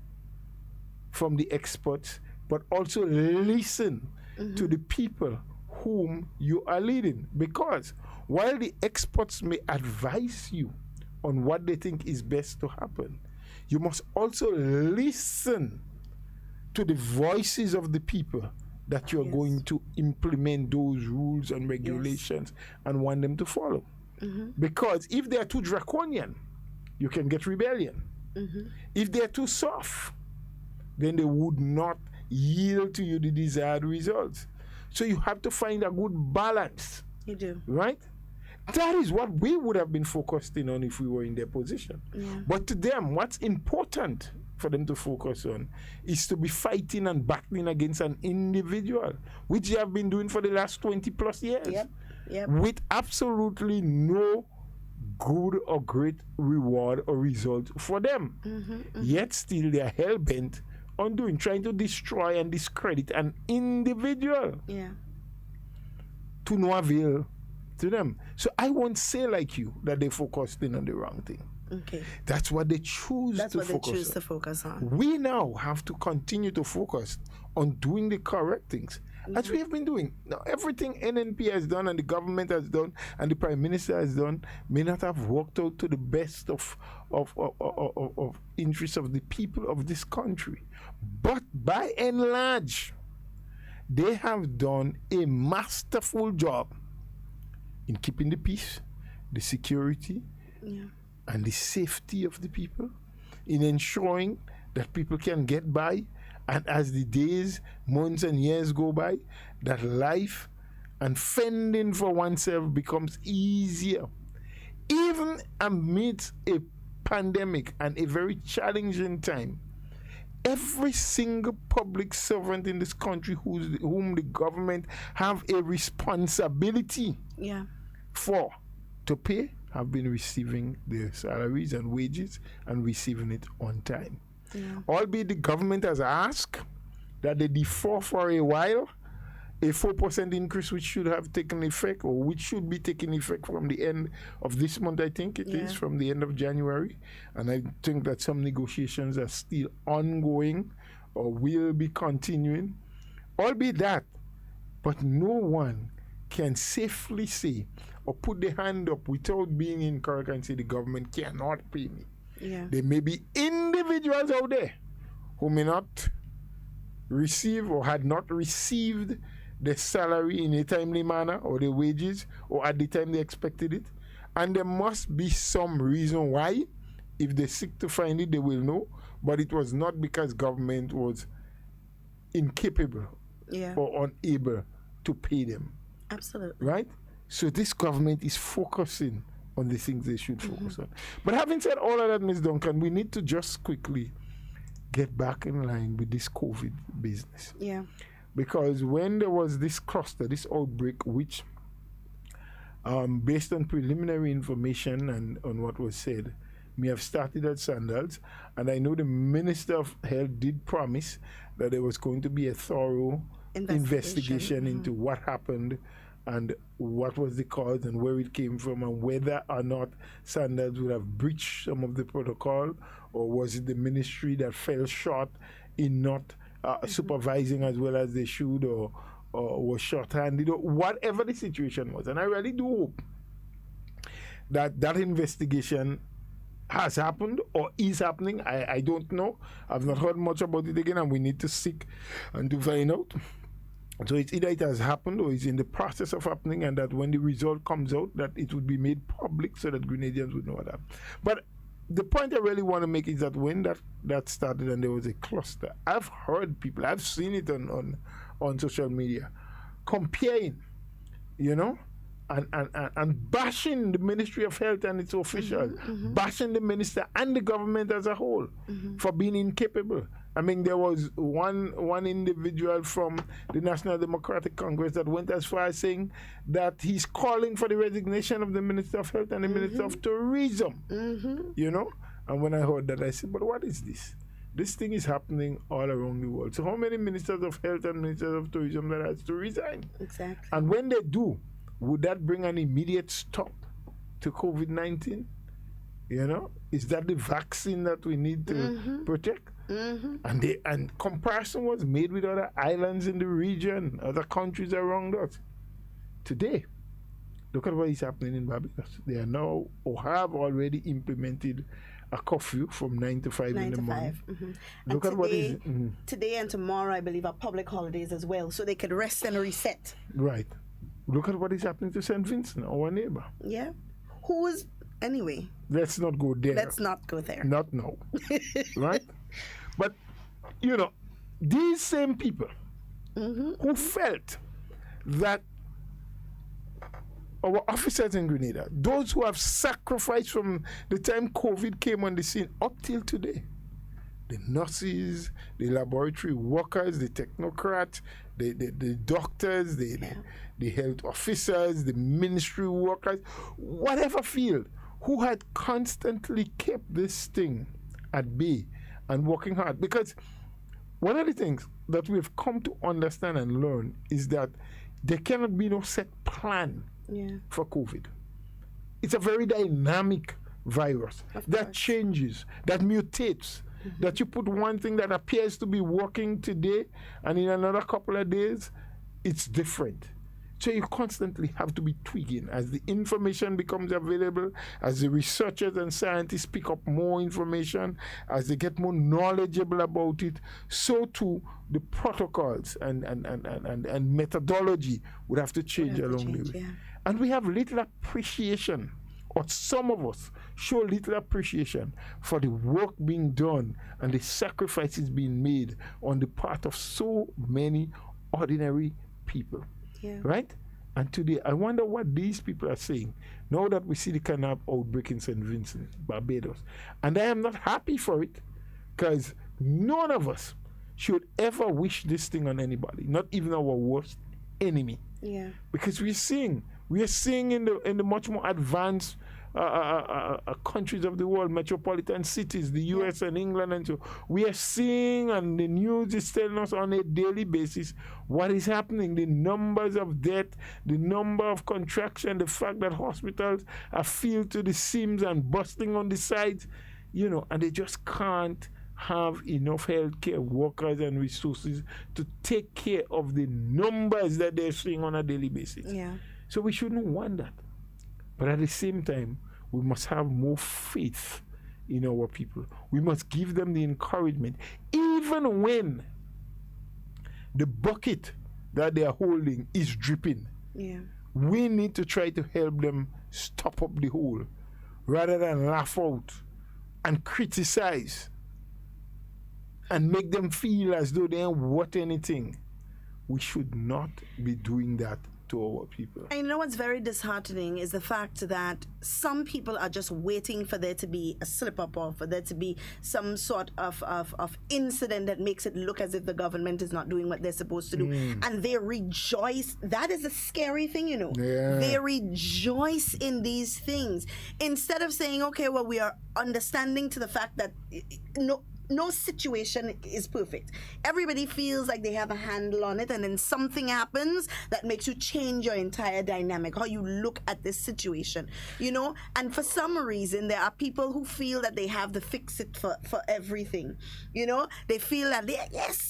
from the experts, but also listen to the people whom you are leading. Because while the experts may advise you on what they think is best to happen, you must also listen to the voices of the people that you're going to implement those rules and regulations and want them to follow. Because if they are too draconian, you can get rebellion. If they're too soft, then they would not yield to you the desired results. So you have to find a good balance. You do. Right? That is what we would have been focusing on if we were in their position. But to them, what's important for them to focus on is to be fighting and battling against an individual, which they have been doing for the last 20 plus years. With absolutely no good or great reward or result for them. Yet still they are hell-bent on trying to destroy and discredit an individual. To no avail to them. So I won't say like you that they focused in on the wrong thing. Okay. That's what they choose That's to what they focus choose on. to focus on. We now have to continue to focus on doing the correct things, as we have been doing. Now, everything NNP has done and the government has done and the Prime Minister has done may not have worked out to the best of interests of the people of this country. But by and large, they have done a masterful job in keeping the peace, the security, and the safety of the people, in ensuring that people can get by, and as the days, months, and years go by, that life and fending for oneself becomes easier. Even amidst a pandemic and a very challenging time, every single public servant in this country whom the government have a responsibility for to pay have been receiving their salaries and wages and receiving it on time. Albeit the government has asked that they defer for a while a 4% increase which should have taken effect, or which should be taking effect from the end of this month, I think it is, from the end of January. And I think that some negotiations are still ongoing or will be continuing. Albeit that, but no one can safely say or put their hand up without being incorrect and say the government cannot pay me. There may be individuals out there who may not receive or had not received the salary in a timely manner, or the wages, or at the time they expected it. And there must be some reason why. If they seek to find it, they will know. But it was not because government was incapable or unable to pay them. Absolutely. Right? So this government is focusing on the things they should focus on. But having said all of that, Ms. Duncan, we need to just quickly get back in line with this COVID business. Because when there was this cluster, this outbreak, which, based on preliminary information and on what was said, may have started at Sandals, and I know the Minister of Health did promise that there was going to be a thorough investigation into what happened and what was the cause and where it came from, and whether or not Sandals would have breached some of the protocol, or was it the ministry that fell short in not supervising as well as they should, or was short-handed, or whatever the situation was. And I really do hope that that investigation has happened or is happening. I don't know. I've not heard much about it again, and we need to seek and to find out. So it's either it has happened or it's in the process of happening, and that when the result comes out, that it would be made public so that Grenadians would know that. But the point I really want to make is that when that started and there was a cluster, I've heard people, I've seen it on social media, comparing, and bashing the Ministry of Health and its officials, bashing the minister and the government as a whole for being incapable. I mean, there was one individual from the National Democratic Congress that went as far as saying that he's calling for the resignation of the Minister of Health and the Minister of Tourism, And when I heard that, I said, but what is this? This thing is happening all around the world. So how many Ministers of Health and Ministers of Tourism that has to resign? Exactly. And when they do, would that bring an immediate stop to COVID-19? Is that the vaccine that we need to protect? And comparison was made with other islands in the region, other countries around us. Today, look at what is happening in Barbados. They are now, or have already implemented, a curfew from 9 to 5 in the morning. Look at what is... Today and tomorrow, I believe, are public holidays as well, so they could rest and reset. Right. Look at what is happening to St. Vincent, our neighbor. Yeah. Anyway. Let's not go there. Let's not go there. Not now. Right? But, these same people who felt that our officers in Grenada, those who have sacrificed from the time COVID came on the scene up till today, the nurses, the laboratory workers, the technocrats, the doctors, the health officers, the ministry workers, whatever field, who had constantly kept this thing at bay and working hard. Because one of the things that we've come to understand and learn is that there cannot be no set plan for COVID. It's a very dynamic virus that changes, that mutates, that you put one thing that appears to be working today, and in another couple of days, it's different. So you constantly have to be tweaking as the information becomes available, as the researchers and scientists pick up more information, as they get more knowledgeable about it, so too the protocols and methodology would have to change along the way. And we have little appreciation, or some of us show little appreciation for the work being done and the sacrifices being made on the part of so many ordinary people. Right? And today, I wonder what these people are saying now that we see the kind of outbreak in St. Vincent, Barbados. And I am not happy for it, because none of us should ever wish this thing on anybody, not even our worst enemy. Because we are seeing in the much more advanced countries of the world, metropolitan cities, the US and England, and so we are seeing, and the news is telling us on a daily basis what is happening, the numbers of death, the number of contraction, the fact that hospitals are filled to the seams and busting on the sides, and they just can't have enough healthcare workers and resources to take care of the numbers that they're seeing on a daily basis. So we shouldn't want that. But at the same time, we must have more faith in our people. We must give them the encouragement, even when the bucket that they are holding is dripping. We need to try to help them stop up the hole, rather than laugh out and criticize and make them feel as though they ain't worth anything. We should not be doing that to our people. And you know what's very disheartening is the fact that some people are just waiting for there to be a slip up, or for there to be some sort of incident that makes it look as if the government is not doing what they're supposed to do. And they rejoice. That is a scary thing, They rejoice in these things. Instead of saying, okay, well, we are understanding to the fact that no situation is perfect. Everybody feels like they have a handle on it, and then something happens that makes you change your entire dynamic, how you look at this situation, And for some reason, there are people who feel that they have the fix-it for everything, They feel that,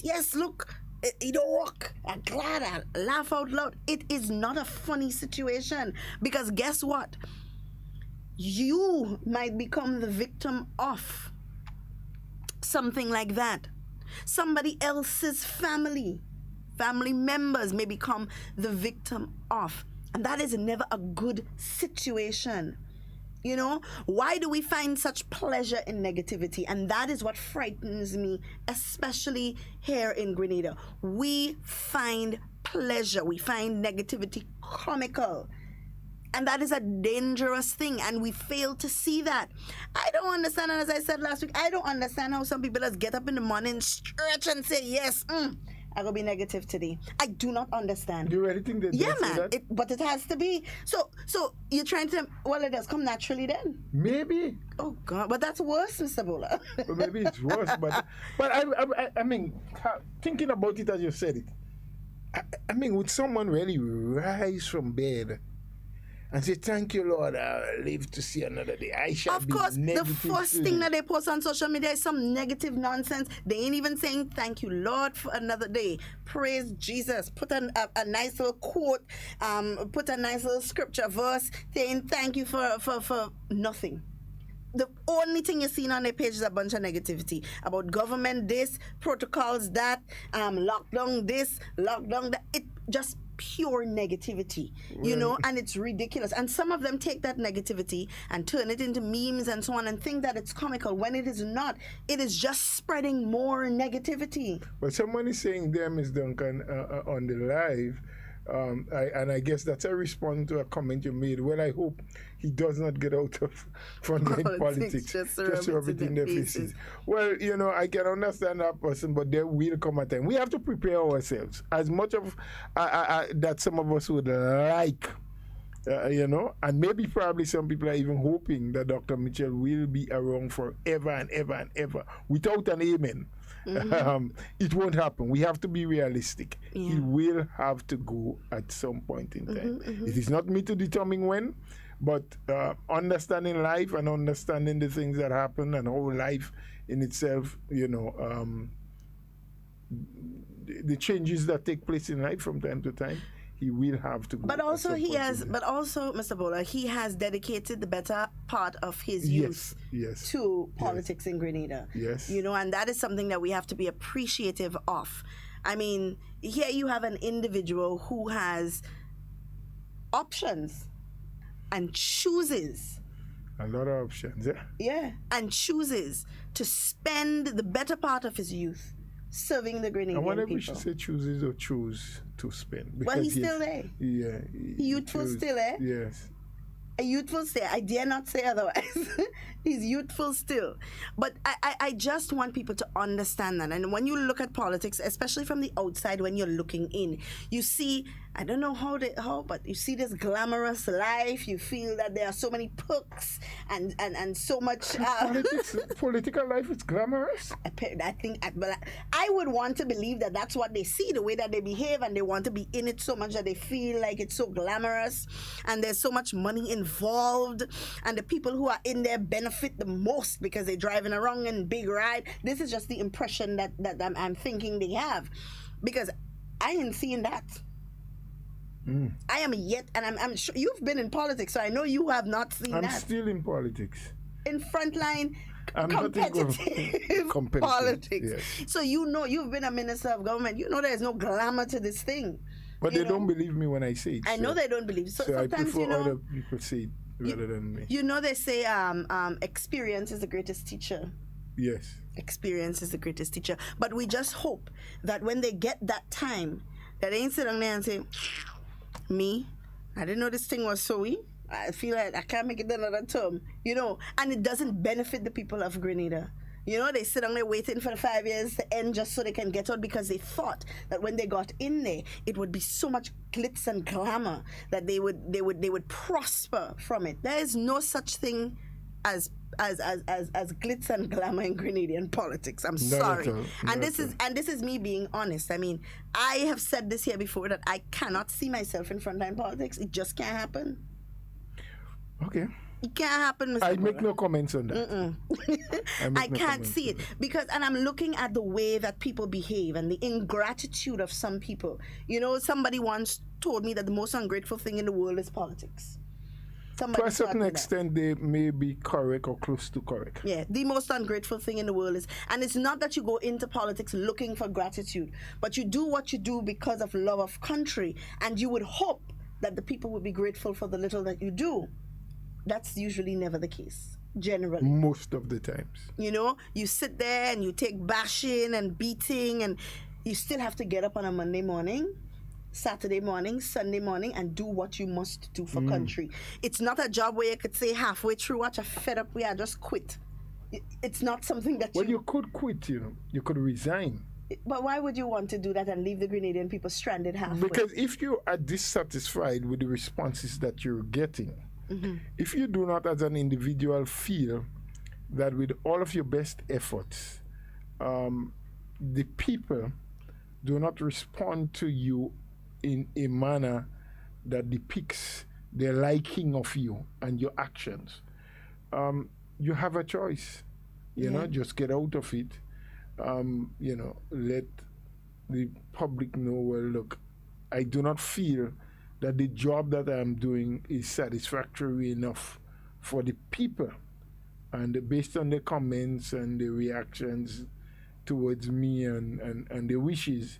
yes, look, it don't work. I'm glad, I laugh out loud. It is not a funny situation, because guess what? You might become the victim of something like that. Somebody else's family members may become the victim of. And that is never a good situation. Why do we find such pleasure in negativity? And that is what frightens me, especially here in Grenada. We find pleasure. We find negativity comical. And that is a dangerous thing, and we fail to see that. I don't understand, and as I said last week, I don't understand how some people just get up in the morning, stretch, and say, yes, I'm going to be negative today. I do not understand. Do you really think that? Yeah, man, but it has to be. So you're trying to, well, it does come naturally then. Maybe. Oh, God, but that's worse, Mr. Bola. Well, maybe it's worse, but I mean, thinking about it as you said it, I mean, would someone really rise from bed and say, thank you, Lord, I'll live to see another day? I shall Of be course, the first today. thing that they post on social media is some negative nonsense. They ain't even saying, thank you, Lord, for another day. Praise Jesus. Put a nice little quote, put a nice little scripture verse saying thank you for nothing. The only thing you're seeing on their page is a bunch of negativity about government this, protocols that, lockdown this, lockdown that. It just pure negativity, and it's ridiculous. And some of them take that negativity and turn it into memes and so on and think that it's comical when it is not. It is just spreading more negativity. But someone is saying there, Ms. Duncan, on the live, I guess that's a response to a comment you made. Well, I hope he does not get out of frontline politics. Just rub it in their faces. Well, I can understand that person, but there will come a time. We have to prepare ourselves. As much of that some of us would like and maybe probably some people are even hoping that Dr. Mitchell will be around forever and ever and ever without an amen. It won't happen. We have to be realistic. Yeah. He will have to go at some point in time. It is not me to determine when, but understanding life and understanding the things that happen and how life in itself, the changes that take place in life from time to time, he will have to go. But also Mr. Bowler, he has dedicated the better part of his youth to politics in Grenada. Yes. And that is something that we have to be appreciative of. I mean, here you have an individual who has options and chooses. A lot of options, yeah. Yeah, and chooses to spend the better part of his youth serving the Grenadian people. I wonder if we should say chooses or choose to spend. Well, he's still there. Yeah. Youthful still, eh? Yes. A youthful still. I dare not say otherwise. He's youthful still. But I just want people to understand that. And when you look at politics, especially from the outside, when you're looking in, you see, I don't know how, but you see this glamorous life. You feel that there are so many perks and so much. Political life is glamorous. I think, I would want to believe that that's what they see, the way that they behave, and they want to be in it so much that they feel like it's so glamorous, and there's so much money involved, and the people who are in there benefit the most because they're driving around in big ride. This is just the impression that I'm thinking they have, because I ain't seeing that. I am yet, and I'm sure you've been in politics, so I know you have not seen that. I'm still in politics. In frontline competitive politics. Yes. So you've been a minister of government. You know there's no glamour to this thing. But they don't believe me when I say it. I know they don't believe. So I sometimes prefer other people say it rather than me. They say experience is the greatest teacher. Yes. Experience is the greatest teacher. But we just hope that when they get that time, that they ain't sit down there and say, me, I didn't know this thing was so easy. I feel like I can't make it another term, and it doesn't benefit the people of Grenada. They sit down there waiting for the 5 years to end just so they can get out, because they thought that when they got in there, it would be so much glitz and glamour that they would prosper from it. There is no such thing as glitz and glamour in Grenadian politics. I'm sorry. And this is me being honest. I mean, I have said this here before that I cannot see myself in frontline politics. It just can't happen. Okay. It can't happen, Mr. I make no comments on that. I can't see it and I'm looking at the way that people behave and the ingratitude of some people. Somebody once told me that the most ungrateful thing in the world is politics. To a certain extent, they may be correct or close to correct. Yeah, the most ungrateful thing in the world is, and it's not that you go into politics looking for gratitude, but you do what you do because of love of country, and you would hope that the people would be grateful for the little that you do. That's usually never the case, generally. Most of the times. You sit there and you take bashing and beating, and you still have to get up on a Monday morning, Saturday morning, Sunday morning, and do what you must do for country. It's not a job where you could say halfway through, watch, I fed up, I just quit. It's not something that you could quit, you could resign. But why would you want to do that and leave the Grenadian people stranded halfway? Because if you are dissatisfied with the responses that you're getting, if you do not as an individual feel that with all of your best efforts, the people do not respond to you in a manner that depicts their liking of you and your actions, you have a choice. Just get out of it. Let the public know, well, look, I do not feel that the job that I'm doing is satisfactory enough for the people. And based on the comments and the reactions towards me and the wishes,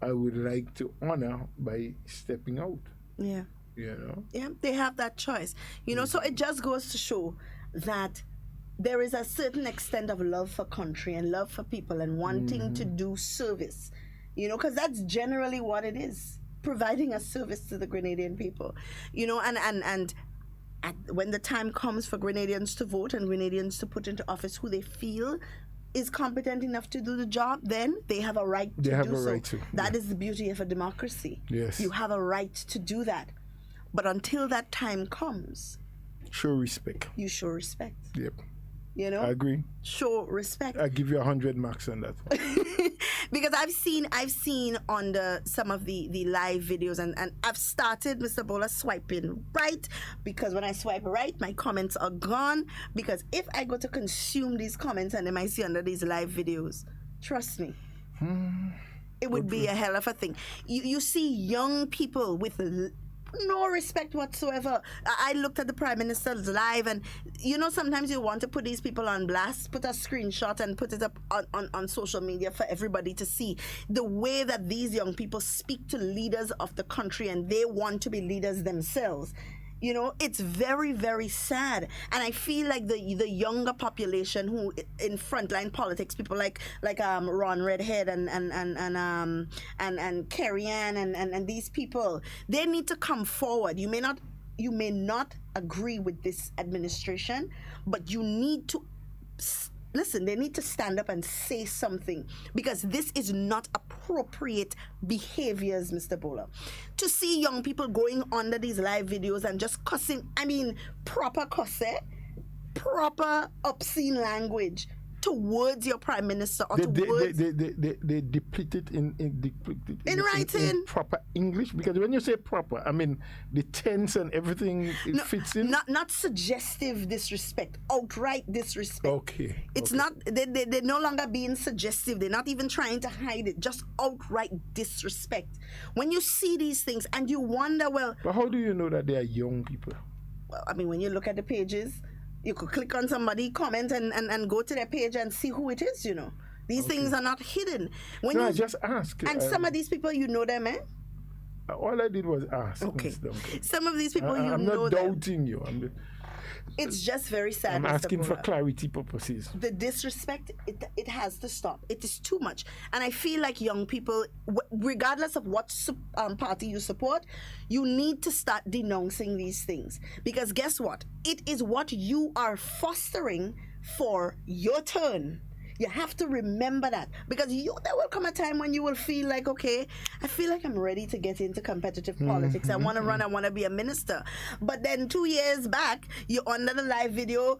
I would like to honor by stepping out. Yeah. Yeah, they have that choice. So it just goes to show that there is a certain extent of love for country and love for people and wanting to do service, because that's generally what it is, providing a service to the Grenadian people, and when the time comes for Grenadians to vote and Grenadians to put into office who they feel is competent enough to do the job, then they have a right to do so. That is the beauty of a democracy. Yes. You have a right to do that. But until that time comes, Show respect. you show respect. Yep. You know? I agree. Show respect. I give you 100 marks on that one. Because I've seen on some of the live videos, and I've started, Mr. Bola, swiping right, because when I swipe right, my comments are gone. Because if I go to consume these comments and then I see under these live videos, trust me, it would be a hell of a thing. You see young people with no respect whatsoever. I looked at the Prime Minister's live, and sometimes you want to put these people on blast, put a screenshot and put it up on social media for everybody to see the way that these young people speak to leaders of the country, and they want to be leaders themselves. It's very, very sad. And I feel like the younger population who in frontline politics, people like Ron Redhead and Carriacou and these people, they need to come forward. You may not agree with this administration, but you need to listen, they need to stand up and say something, because this is not appropriate behaviors, Mr. Bola. To see young people going under these live videos and just cussing, proper cussing, proper obscene language towards your prime minister, or towards... They deplete it in writing. In proper English, because when you say proper, the tense and everything fits in. Not suggestive disrespect, outright disrespect. Okay. It's not, they're no longer being suggestive. They're not even trying to hide it. Just outright disrespect. When you see these things and you wonder, well... But how do you know that they are young people? Well, when you look at the pages, you could click on somebody, comment, and go to their page and see who it is, These things are not hidden. I just ask. And some of these people, you know them, eh? All I did was ask. Okay. Some of these people, I'm not doubting you. It's just very sad. I'm asking for clarity purposes. The disrespect, it has to stop. It is too much. And I feel like young people, regardless of what party you support, you need to start denouncing these things. Because guess what? It is what you are fostering for your turn. You have to remember that, because there will come a time when you will feel like, okay, I feel like I'm ready to get into competitive politics. I want to run. I want to be a minister. But then 2 years back, you're under the live video,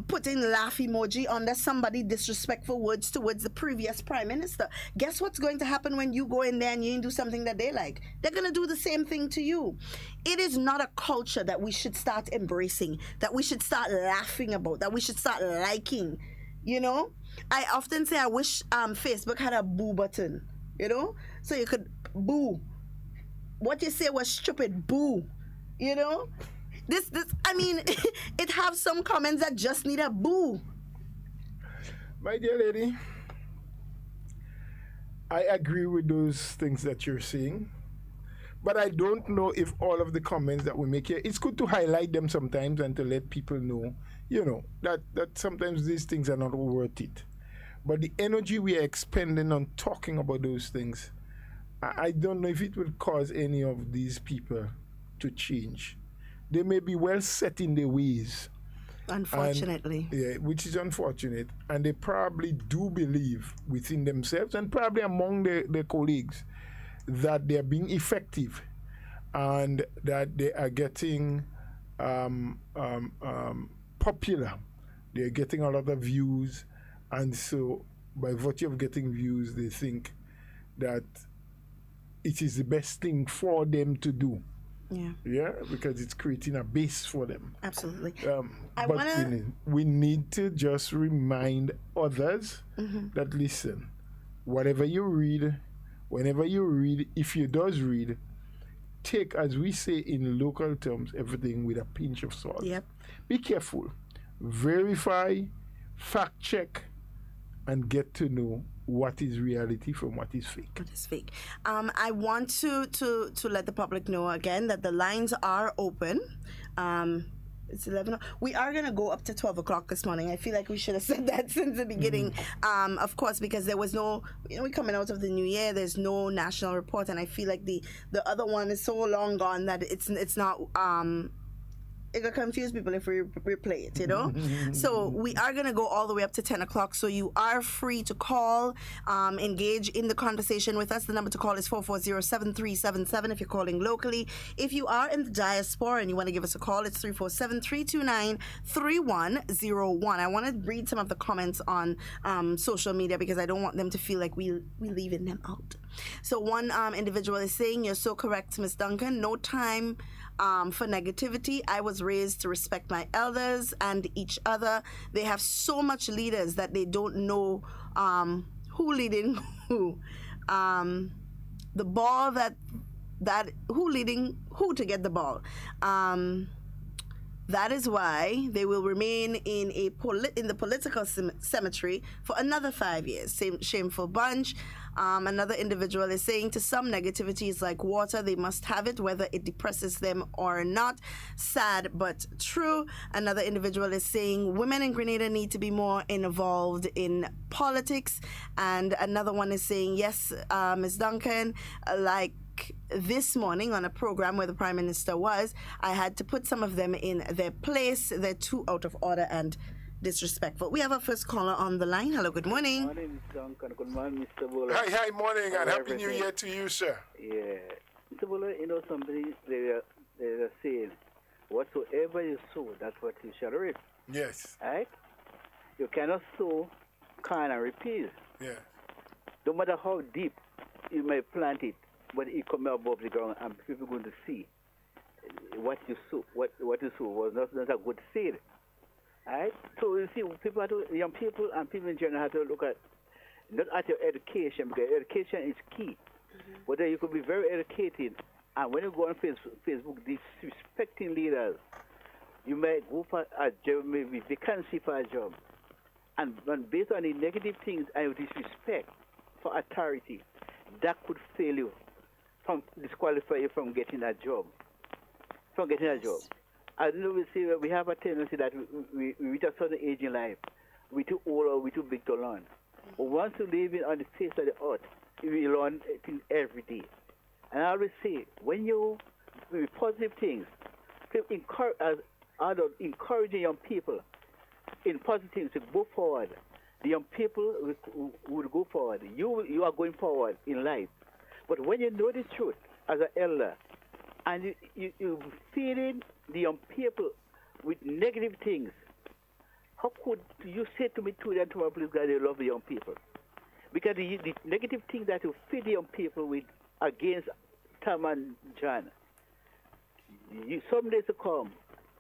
putting laugh emoji under somebody disrespectful words towards the previous prime minister. Guess what's going to happen when you go in there and you do something that they like? They're going to do the same thing to you. It is not a culture that we should start embracing, that we should start laughing about, that we should start liking. I often say I wish Facebook had a boo button, so you could boo. What you say was stupid, boo. This it have some comments that just need a boo. My dear lady, I agree with those things that you're saying, but I don't know if all of the comments that we make here, it's good to highlight them sometimes and to let people know, that sometimes these things are not worth it. But the energy we are expending on talking about those things, I don't know if it will cause any of these people to change. They may be well set in their ways. Unfortunately. Which is unfortunate. And they probably do believe within themselves and probably among their colleagues that they're being effective and that they are getting popular. They're getting a lot of views, and so by virtue of getting views, they think that it is the best thing for them to do. Yeah, because it's creating a base for them. Absolutely. We need to just remind others that, listen, whatever you read, whenever you read, if you does read, take, as we say in local terms, everything with a pinch of salt. Yep. Be careful. Verify, fact check, and get to know what is reality from what is fake. What is fake. I want to let the public know again that the lines are open. It's 11. We are going to go up to 12 o'clock this morning. I feel like we should have said that since the beginning. Of course, because there was no, we're coming out of the new year, there's no national report, and I feel like the other one is so long gone that it's not it gonna confuse people if we replay it, you know. So we are gonna go all the way up to 10 o'clock. So you are free to call, engage in the conversation with us. The number to call is 440-7377 if you're calling locally. If you are in the diaspora and you want to give us a call, it's 347-329-3101. I want to read some of the comments on social media because I don't want them to feel like we leaving them out. So one individual is saying, "You're so correct, Miss Duncan. No time for negativity. I was raised to respect my elders and each other. They have so much leaders that they don't know who leading who. The ball that who leading who to get the ball. That is why they will remain in the political cemetery for another 5 years. Shameful bunch." Another individual is saying, "To some, negativity is like water. They must have it, whether it depresses them or not. Sad, but true." Another individual is saying, "Women in Grenada need to be more involved in politics." And another one is saying, "Yes, Ms. Duncan, like this morning on a program where the Prime Minister was, I had to put some of them in their place. They're too out of order and disrespectful." We have our first caller on the line. Hello, good morning. Good morning, Mr. Duncan. Good morning, Mr. Buller. Hi, morning, and Happy New Year to you, sir. Yeah. Mr. Buller, you know somebody, they are saying, whatsoever you sow, that's what you shall reap. Yes. Right? You cannot sow corn and repeat. Yeah. No matter how deep you may plant it, but it come above the ground and people are going to see what you sow. What you sow was not a good seed. Right? So you see, young people and people in general have to look at not at your education, because education is key. But then you could be very educated, and when you go on Facebook, disrespecting leaders, you may go for a job, maybe vacancy for a job, and based on the negative things and disrespect for authority, that could fail you, disqualify you from getting a job. I know we have a tendency that we reach a certain age in life, we're too old or we're too big to learn. But once you live on the face of the earth, you learn things every day. And I always say, when you do positive things, as adults encouraging young people in positive things to go forward, the young people would go forward. You are going forward in life. But when you know the truth as an elder, and you feeding the young people with negative things, how could you say to me today and tomorrow, please God, you love the young people? Because the negative things that you feed the young people with against Tom and John, some days to come,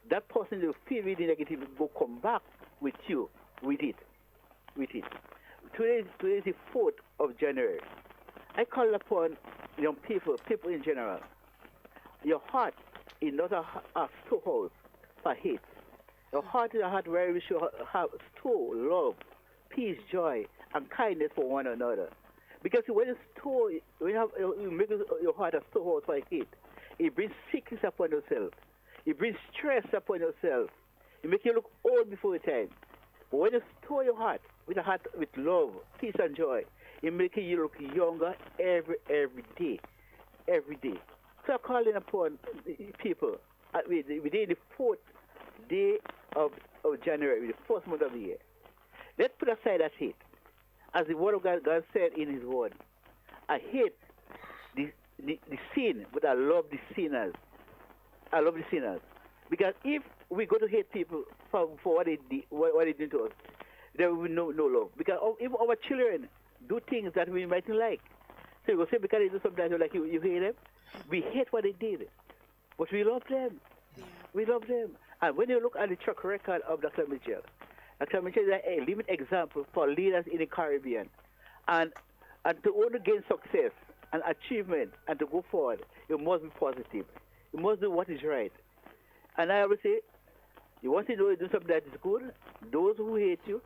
that person you feed with the negative will come back with you, with it. Today is the 4th of January. I call upon young people in general. Your heart is not a storehouse for hate. Your heart is a heart where we should have store love, peace, joy, and kindness for one another. Because when you make your heart a storehouse for hate, it brings sickness upon yourself. It brings stress upon yourself. It makes you look old before your time. But when you store your heart with love, peace, and joy, it makes you look younger every day. So I'm calling upon people within the 4th day of January, the 1st month of the year. Let's put aside that hate. As the word of God said in his word, I hate the sin, but I love the sinners. Because if we go to hate people for what they did to us, there will be no love. Because if our children do things that we mightn't like, so you go say because they do something like you hate them, we hate what they did, but we love them. Yeah. We love them. And when you look at the track record of Dr. Mitchell is a living example for leaders in the Caribbean. And to only gain success and achievement and to go forward, you must be positive. You must do what is right. And I always say, you want to do something that is good, those who hate you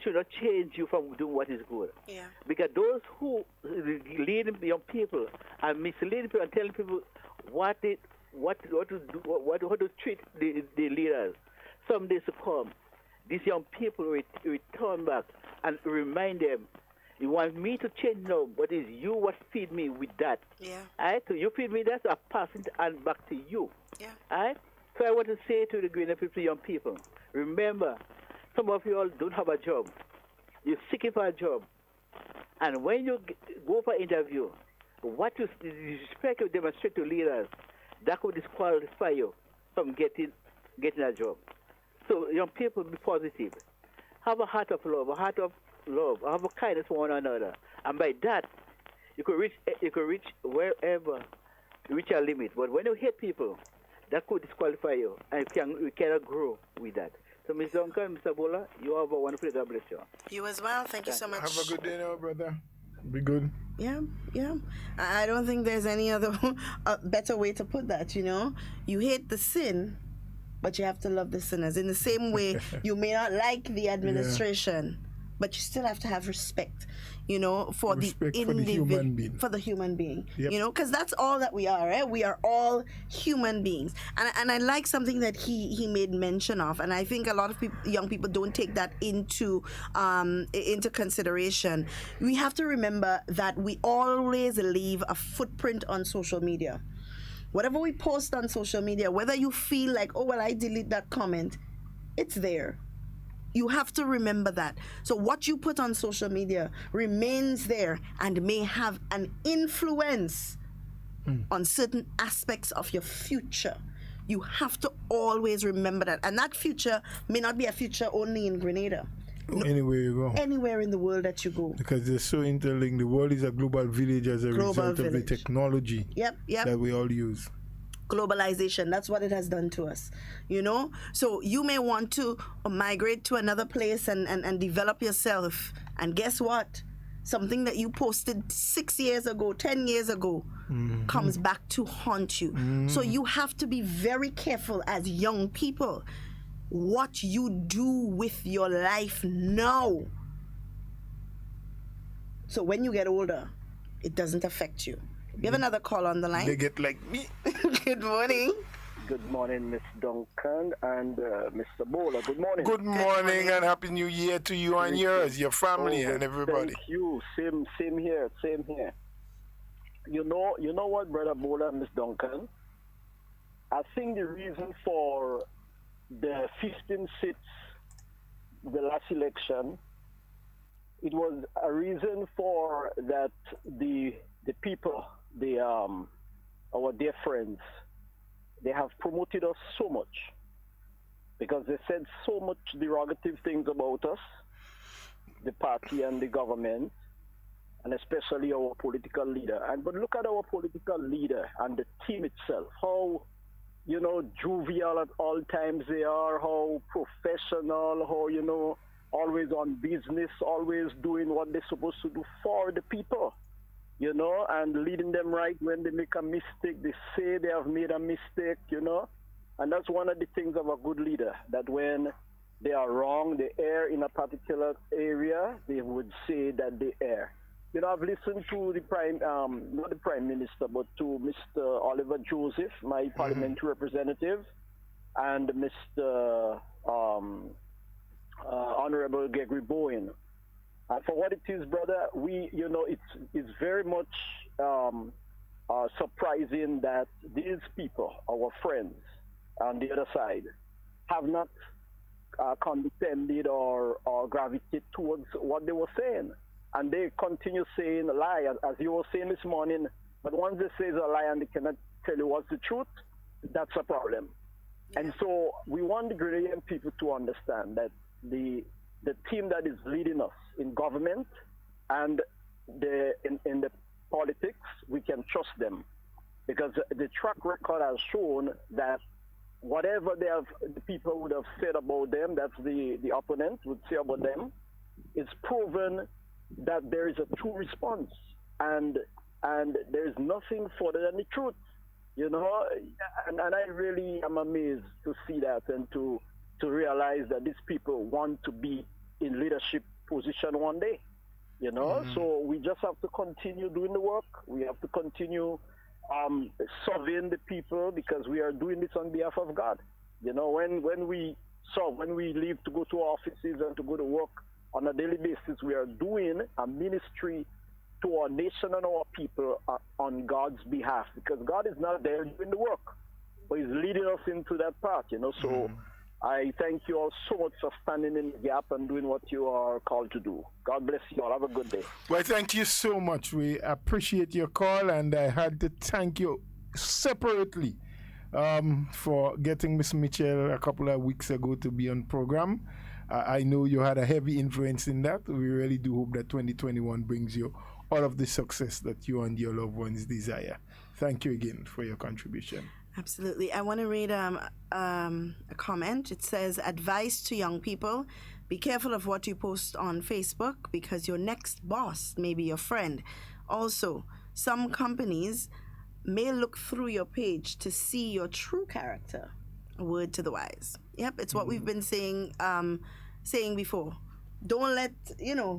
should not change you from doing what is good. Yeah. Because those who lead young people and mislead people and tell people what to treat the leaders, some days to come, these young people will return back and remind them, you want me to change now, but it's you what feed me with that. Yeah. All right? So you feed me that, so I pass it and back to you. Yeah. All right? So I want to say to the Grenada people, young people, remember, some of you all don't have a job. You're seeking for a job. And when you go for interview, what you respect you demonstrate to leaders, that could disqualify you from getting a job. So young people, be positive. Have a heart of love, have a kindness for one another. And by that, you could reach wherever you reach your limit. But when you hate people, that could disqualify you, and you cannot grow with that. So, Mr. Duncan, Mr. Bola, you have a wonderful day. God bless you. You as well. Thank you so much. Have a good day now, brother. Be good. Yeah. I don't think there's any other better way to put that, you know. You hate the sin, but you have to love the sinners. In the same way, you may not like the administration, but you still have to have respect, you know, for Respect the for the human being. For the human being, Yep. you know, because that's all that we are, right? We are all human beings. And I like something that he made mention of, and I think a lot of young people don't take that into consideration. We have to remember that we always leave a footprint on social media. Whatever we post on social media, whether you feel like, oh, well, I delete that comment, it's there. You have to remember that. So what you put on social media remains there and may have an influence on certain aspects of your future. You have to always remember that. And that future may not be a future only in Grenada. Anywhere you go. Anywhere in the world that you go. Because they're so interlinked. The world is a global village as a result of the technology that we all use. Globalization, that's what it has done to us, you know. So you may want to migrate to another place and develop yourself, and guess what, something that you posted 6 years ago, 10 years ago comes back to haunt you. So you have to be very careful as young people what you do with your life now, so when you get older it doesn't affect you. We have another call on the line. They get like me. Good morning. Good morning, Miss Duncan and Mr. Bowler. Good morning. Good morning and Happy New Year to you and yours, your family and everybody. Thank you. Same here. You know what, Brother Bowler and Miss Duncan? I think the reason for the 15 seats, the last election, it was a reason for that the people, our dear friends, they have promoted us so much because they said so much derogative things about us, the party and the government, and especially our political leader. But look at our political leader and the team itself, how, you know, jovial at all times they are, how professional, how, you know, always on business, always doing what they're supposed to do for the people, you know, and leading them right when they make a mistake. They say they have made a mistake, you know, and that's one of the things of a good leader, that when they are wrong, they err in a particular area, they would say that they err. You know, I've listened to not the Prime Minister, but to Mr. Oliver Joseph, my parliamentary representative, and Mr. Honorable Gregory Bowen. And for what it is, brother, it's very much surprising that these people, our friends on the other side, have not condescended or gravitated towards what they were saying. And they continue saying a lie, as you were saying this morning. But once they say it's a lie and they cannot tell you what's the truth, that's a problem. Yeah. And so we want the Grenadian people to understand that the team that is leading us in government and in the politics, we can trust them, because the track record has shown that whatever the people would have said about them, that's the opponent would say about them, it's proven that there is a true response, and there is nothing further than the truth, you know. And I really am amazed to see that and to realize that these people want to be in leadership position one day, you know. So we just have to continue doing the work. We have to continue serving the people, because we are doing this on behalf of God. You know, when we leave to go to our offices and to go to work on a daily basis, we are doing a ministry to our nation and our people on God's behalf, because God is not there doing the work. but he's leading us into that path, So I thank you all so much for standing in the gap and doing what you are called to do. God bless you all. Have a good day. Well, thank you so much. We appreciate your call, and I had to thank you separately for getting Miss Mitchell a couple of weeks ago to be on program. I know you had a heavy influence in that. We really do hope that 2021 brings you all of the success that you and your loved ones desire. Thank you again for your contribution. Absolutely. I want to read a comment. It says, advice to young people, be careful of what you post on Facebook because your next boss may be your friend. Also, some companies may look through your page to see your true character. A word to the wise. Yep, it's what we've been saying before. Don't let,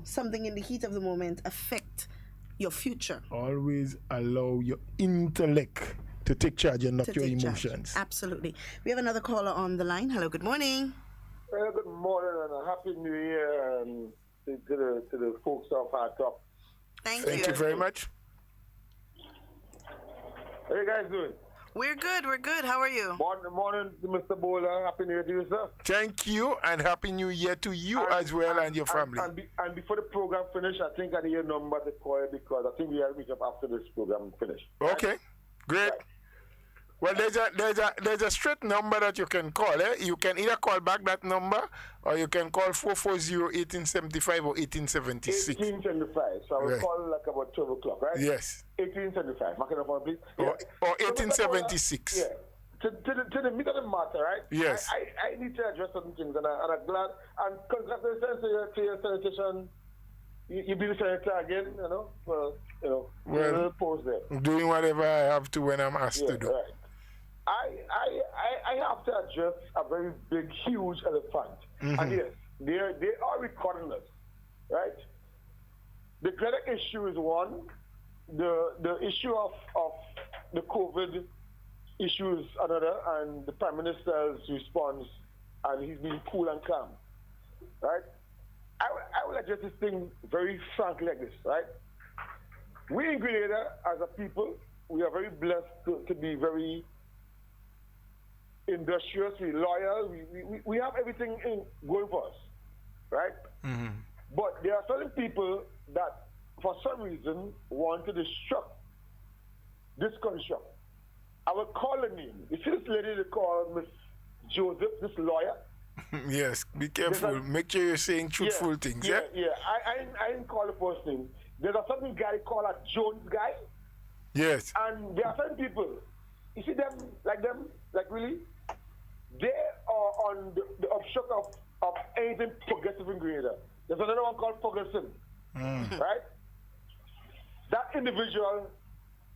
something in the heat of the moment affect your future. Always allow your intellect to take charge and not your emotions. Absolutely. We have another caller on the line. Hello, good morning. Good morning and a happy new year to the folks of HARDTALK. Thank you very much. How you guys doing? We're good. How are you? Morning, Mr. Bowler. Happy New Year to you, sir. Thank you, and Happy New Year to you as well and your family. And before the program finishes, I think I need your number to call because I think we have to meet up after this program finishes. Okay, great. Right. Well, there's a straight number that you can call. You can either call back that number or you can call 440-1875 or 1876. 1875. So I will call like about 12 o'clock, right? Yes. 1875. Mark it up on, please. Or 1876. Yeah. To the meat of the matter, right? Yes. I need to address certain things, and I'm glad. And congratulations to your sanitation. You be the senator again, Well, post there. Doing whatever I have to when I'm asked to do. Right. I have to address a very big, huge elephant. And yes, they are recording us, right? The Grenada issue is one. The issue of the COVID issue is another, and the Prime Minister's response, and he's being cool and calm, right? I will address this thing very frankly like this, right? We in Grenada, as a people, we are very blessed to be very industrious, we're loyal, we have everything going for us, right? But there are certain people that, for some reason, want to destruct this construct. I will call her name. You see this lady they call Miss Joseph, this lawyer? Yes, be careful. Make sure you're saying truthful things, yeah? Yeah. I didn't call the first name. There's a certain guy called a Jones guy. Yes. And there are certain people, you see them, like really? They are on the obstruct of anything progressive in Grenada. There's another one called Ferguson, right? That individual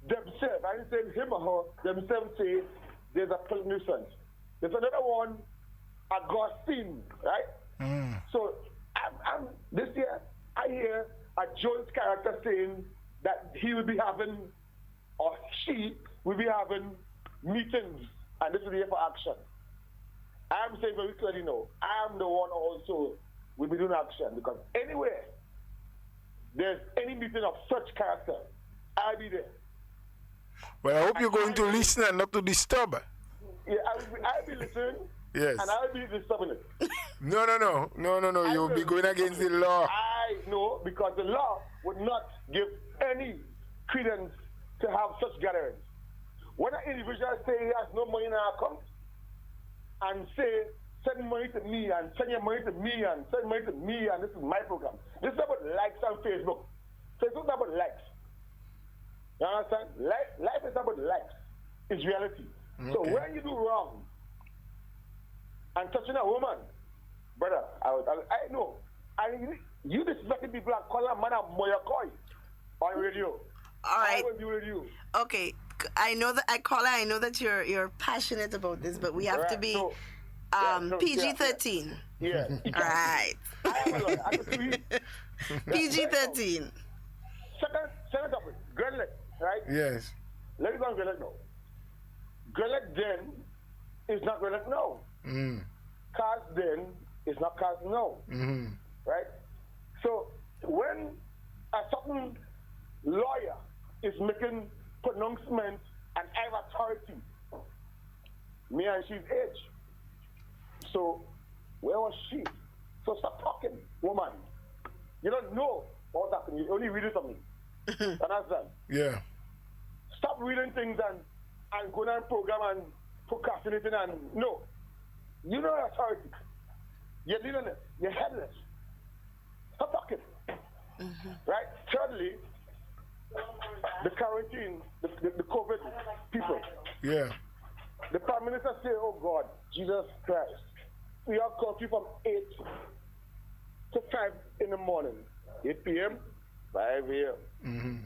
themselves, I didn't say him or her, themselves say there's a public nuisance. There's another one, Augustine, right? So I'm this year, I hear a Jones character saying that he will be having, or she will be having meetings, and this is the year for action. I'm saying very clearly no. I'm the one also will be doing action because anywhere there's any meeting of such character, I'll be there. Well, I hope you're going to listen and not to disturb. Yeah, I'll be listening. Yes. And I'll be disturbing it. No. You'll be going against the law. I know because the law would not give any credence to have such gatherings. When an individual say he has no money in our account and say, send money to me and send your money to me and send money to me and this is my program. This is about likes on Facebook. So it's not about likes. You understand? Life is about likes. It's reality. Okay. So when you do wrong and touching a woman, brother, I know. You disrespecting people and calling a man a moyakoi on radio. All right. I will be with you. Okay. I know that I know that you're passionate about this, but we have to be PG-13. Yeah. All right. I am a lawyer. I can see PG-13. Second topic, Grenada, right? Yes. Let me go on Grenada now. Grenada then is not Grenada now. Cars then is not cars now. Right? So when a certain lawyer is making pronouncement and have authority, Me and she's age. So where was she? So stop talking, woman. You don't know what's happening. You only read it from me. Understand? Yeah. Stop reading things and going on program and procrastinating and no. You know authority. You're leading it. You're headless. Stop talking. Right? Thirdly, the quarantine, the COVID people. Yeah. The Prime Minister said, oh God, Jesus Christ. We are curfew from 8 to 5 in the morning. 8 p.m., 5 a.m.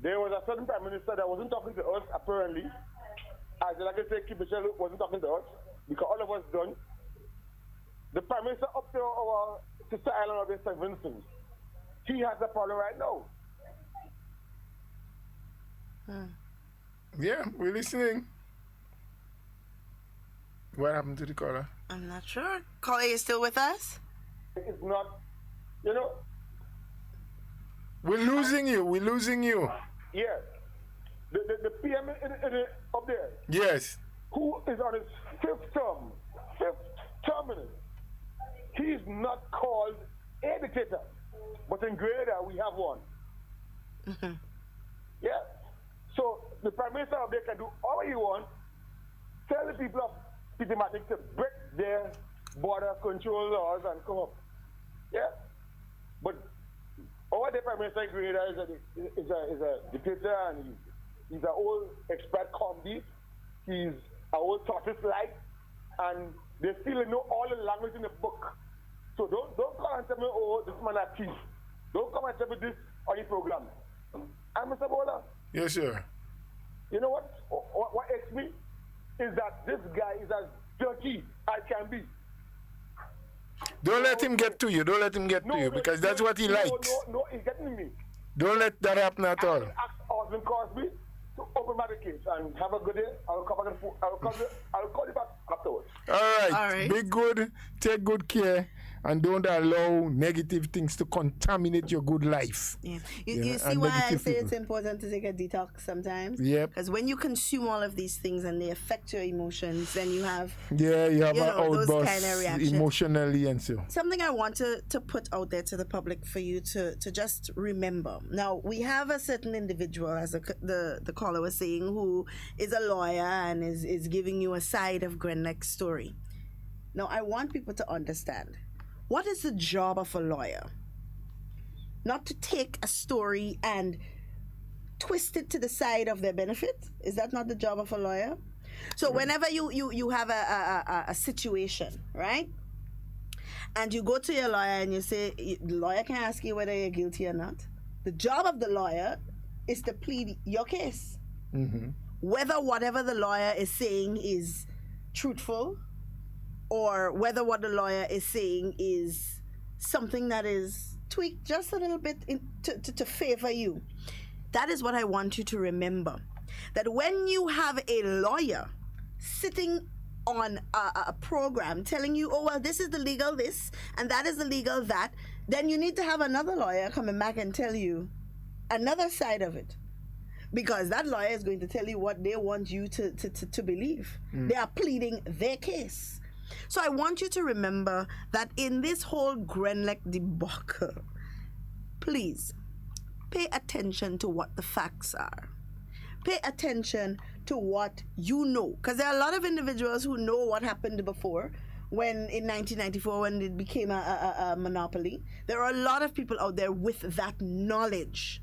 There was a certain Prime Minister that wasn't talking to us, apparently. As like I said, Kim Michelle wasn't talking to us, because all of us done. The Prime Minister up to our sister island of St. Vincent, he has a problem right now. Yeah, we're listening. What happened to the caller? I'm not sure. Caller, you still with us? It's not, you know. We're losing you. We're losing you. Yes. The PM up there, Yes. who is on his fifth terminus, he is not called a dictator. But in Grenada, we have one. Yeah. So the Prime Minister up there can do all he wants, tell the people of Detox to break their border control laws and come up. Yeah. But our Prime Minister in Grenada is a dictator, and he's an old expert comedy. He's an old tortoise like, and they still know all the language in the book. So don't come and tell me, oh, this man a thief. Don't come and tell me this on the program. And Mr. Bola, Yes, sir. you know what irks me is that this guy is as dirty as can be. Don't let him get to you. Don't let him get to you, because that's what he likes. No, he's getting me. Don't let that happen at all. Ask Osmond Crosby to open my case and have a good day. I'll come back. I'll call you back afterwards. All All right. Be good. Take good care. And don't allow negative things to contaminate your good life. Yeah. Yeah, You see and why I negative say it's people. important to take a detox sometimes? Yep. Because when you consume all of these things and they affect your emotions, then you have Yeah, you have You an know, those outburst kind of reactions. emotionally and so. something I want to put out there to the public for you to just remember. Now, we have a certain individual, as the caller was saying, who is a lawyer and is giving you a side of Grenada's story. Now, I want people to understand, what is the job of a lawyer? Not to take a story and twist it to the side of their benefit. Is that not the job of a lawyer? So whenever you have a situation, right? And you go to your lawyer and you say, the lawyer can ask you whether you're guilty or not. The job of the lawyer is to plead your case. Whether whatever the lawyer is saying is truthful, or whether what the lawyer is saying is something that is tweaked just a little bit to favor you. That is what I want you to remember. That when you have a lawyer sitting on a program telling you, oh, well, this is the legal this, and that is the legal that, then you need to have another lawyer coming back and tell you another side of it. Because that lawyer is going to tell you what they want you to believe. They are pleading their case. So I want you to remember that in this whole Grenada debacle, please pay attention to what the facts are. Pay attention to what you know. Because there are a lot of individuals who know what happened before, when in 1994, when it became a monopoly. There are a lot of people out there with that knowledge.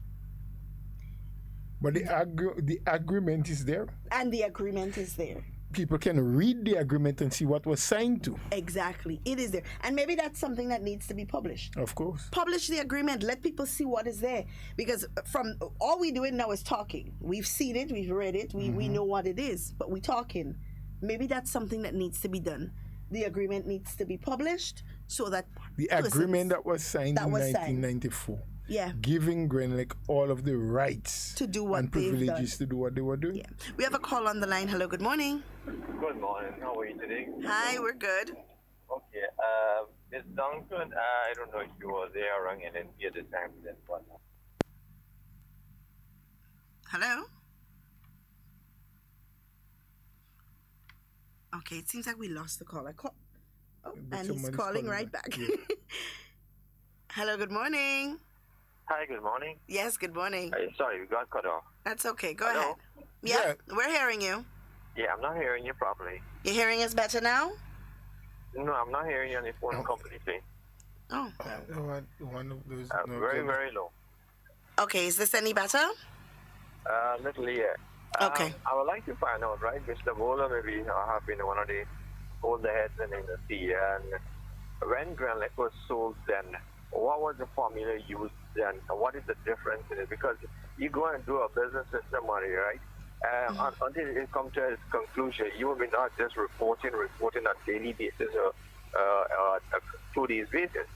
But the agreement is there. And the agreement is there. People can read the agreement and see what was signed to. Exactly. It is there. And maybe that's something that needs to be published. Of course. Publish the agreement. Let people see what is there. Because from all we're doing now is talking. We've seen it. We've read it. We know what it is. But we're talking. Maybe that's something that needs to be done. The agreement needs to be published so that The agreement that was signed in 1994. Yeah. Giving Grenada all of the rights To do what and they've privileges to do what they were doing. Yeah. We have a call on the line. Hello, good morning. Good morning. How are you today? Hi, we're good. Okay. Miss Duncan, I don't know if you were there around and then hear the time that one. Hello? Okay, it seems like we lost the call. Oh, But and he's somebody's calling calling right back. back. Yeah. Hello, good morning. Hi, good morning. Yes, good morning. Sorry, we got cut off. That's okay. Go Hello? ahead. Yeah, we're hearing you. Yeah, I'm not hearing you properly. You're hearing us better now? No, I'm not hearing you on the phone completely. Oh. One of those. Very, very low. Okay, is this any better? Little, yeah. Okay. I would like to find out, right, Mr. Bowler maybe have been one of the older heads in the industry, and when Grenlec was sold then, what was the formula used then? What is the difference in it? Because you go and do a business with somebody, right? Until it comes to its conclusion, you will be not just reporting on daily basis or 2 days basis.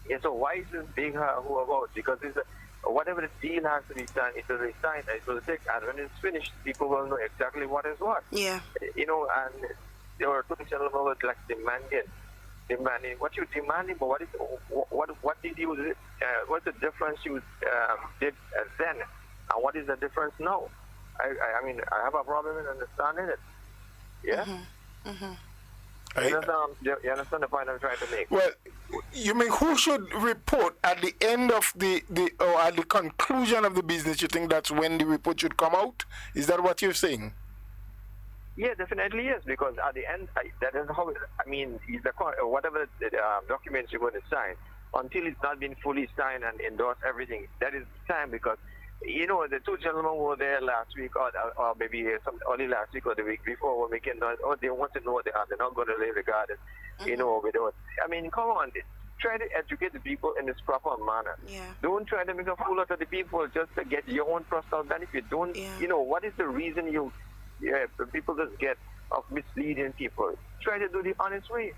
Yeah, so why is this big who about? Because it's whatever the deal has to be signed, it will be signed, it will take, and when it's finished, people will know exactly what is what. Yeah. You know, and there were two gentlemen who were like demanding what you demanding, but what did you what's the difference you did then, and what is the difference now? I mean, I have a problem in understanding it. Yeah. You understand the point I'm trying to make? Well, you mean who should report at the end of the or at the conclusion of the business? You think that's when the report should come out? Is that what you're saying? Yeah, definitely yes. Because at the end, that is how. I mean, whatever the documents you're going to sign, until it's not been fully signed and endorsed, everything. That is time because. You know, the two gentlemen were there last week, or maybe only last week or the week before, were making noise. Oh, they want to know what they are. They're not going to leave the garden, you know, without. I mean, come on. Try to educate the people in this proper manner. Yeah. Don't try to make a fool out of the people just to get your own personal benefit. Don't, you know, what is the reason people just get of misleading people? Try to do the honest way.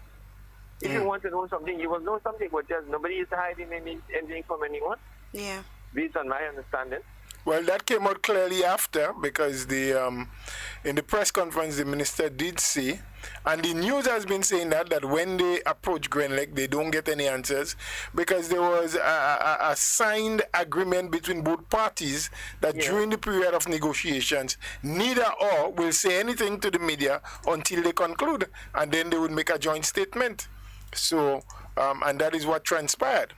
If you want to know something, you will know something, but just nobody is hiding anything from anyone. Yeah. Based on my understanding. Well, that came out clearly after because in the press conference the minister did say, and the news has been saying that when they approach Grenlec, they don't get any answers because there was a signed agreement between both parties that during the period of negotiations, neither or will say anything to the media until they conclude, and then they would make a joint statement. So, and that is what transpired.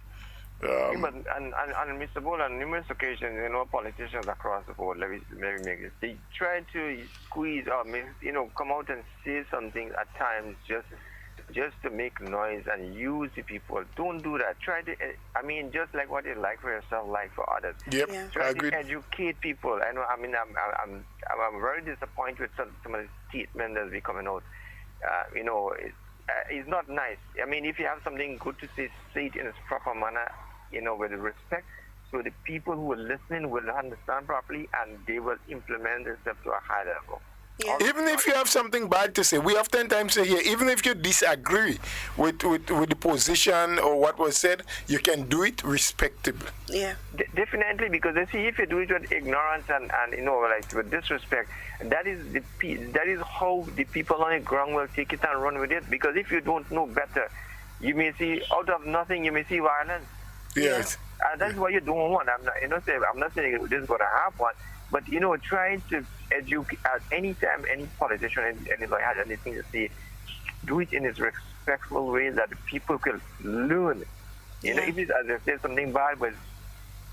But and Mr. Bull, on numerous occasions, you know, politicians across the board, let me make this. They try to squeeze or, you know, come out and say something at times just to make noise and use the people. Don't do that. Try to, I mean, just like what you like for yourself, like for others. Yep, Try to educate people. I know. I mean, I'm very disappointed with some of the statements that's been coming out. You know, it's not nice. I mean, if you have something good to say it in its proper manner. You know, with respect, so the people who are listening will understand properly and they will implement this up to a high level. Yeah. Even if you have something bad to say, we oftentimes say here, even if you disagree with the position or what was said, you can do it respectably. Yeah. Definitely, because you see, if you do it with ignorance and you know, like with disrespect, that is how the people on the ground will take it and run with it. Because if you don't know better, you may see out of nothing, you may see violence. Yes. And that's what you don't want. I'm not saying this is going to happen, but you know, trying to educate at any time, any politician, anybody has anything to say, do it in a respectful way that people can learn. You know, if it's, as I say, something bad, but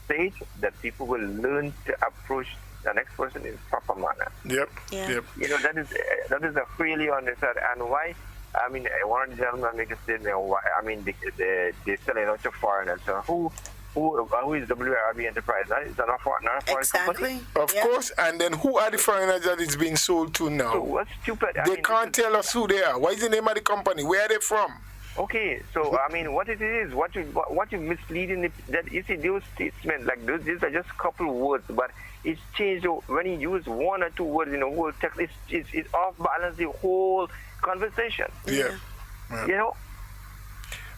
say it that people will learn to approach the next person in proper manner. Yep. Yeah. Yep. You know, that is a freely understood. And why? I mean, one of the gentlemen make a statement. Why? I mean, they sell a lot of foreigners. So who is WIRB Enterprise? Is that not foreign company? Of course. And then who are the foreigners that it's being sold to now? So what's stupid? They can't tell us who they are. What is the name of the company? Where are they from? Okay, so I mean, what it is, what you misleading that you see those statements like these are just a couple words, but it's changed when you use one or two words in a whole text. It's off balance the whole conversation. Yeah. You know.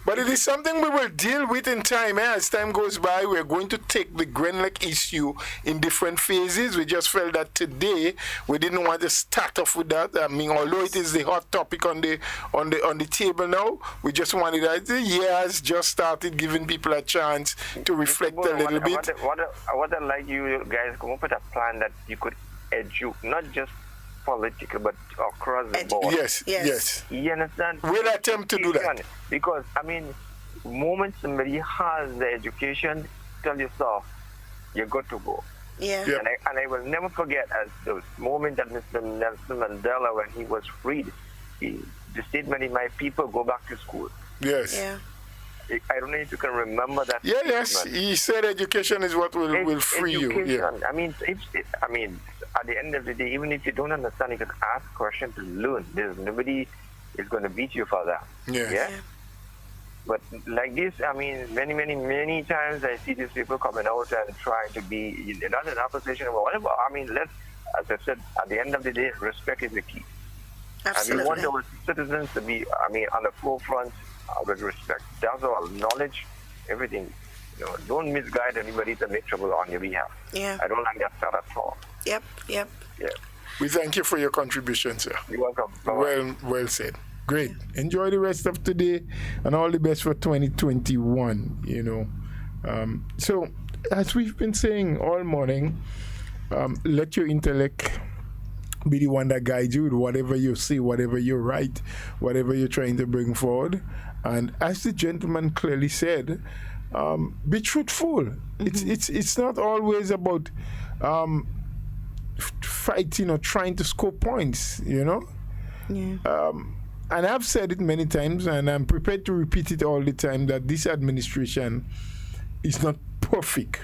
But it is something we will deal with in time. As time goes by, we're going to take the Grenlec issue in different phases. We just felt that today we didn't want to start off with that. I mean, although it is the hot topic on the table now, we just wanted that the year has just started, giving people a chance to reflect a little bit. What I like you guys come up with a plan that you could educate, not just political, but across the board. Yes. You understand? We'll attempt to do that. Because, I mean, moment somebody has the education, tell yourself, you're good to go. Yeah. Yep. And I will never forget as the moment that Mr. Nelson Mandela, when he was freed, the statement in my people, go back to school. Yes. Yeah. I don't know if you can remember that. Yes. statement. He said education is what will free Education. you. Yeah. I mean, at the end of the day, even if you don't understand, you can ask questions to learn. There's nobody is going to beat you for that. Yeah. But like this, I mean, many times I see these people coming out and trying to be not in opposition or whatever. I mean, as I said, at the end of the day, respect is the key. Absolutely. And we want our citizens to be, on the forefront with respect. That's all. Knowledge, everything. Don't misguide anybody to make trouble on your behalf. Yeah. I don't like that at all. Yep. Yeah. We thank you for your contribution, sir. You're welcome. Bye-bye. Well said. Great. Enjoy the rest of today and all the best for 2021, So, as we've been saying all morning, let your intellect be the one that guides you with whatever you see, whatever you write, whatever you're trying to bring forward. And as the gentleman clearly said, be truthful. Mm-hmm. It's not always about fighting or trying to score points, Yeah. And I've said it many times, and I'm prepared to repeat it all the time, that this administration is not perfect.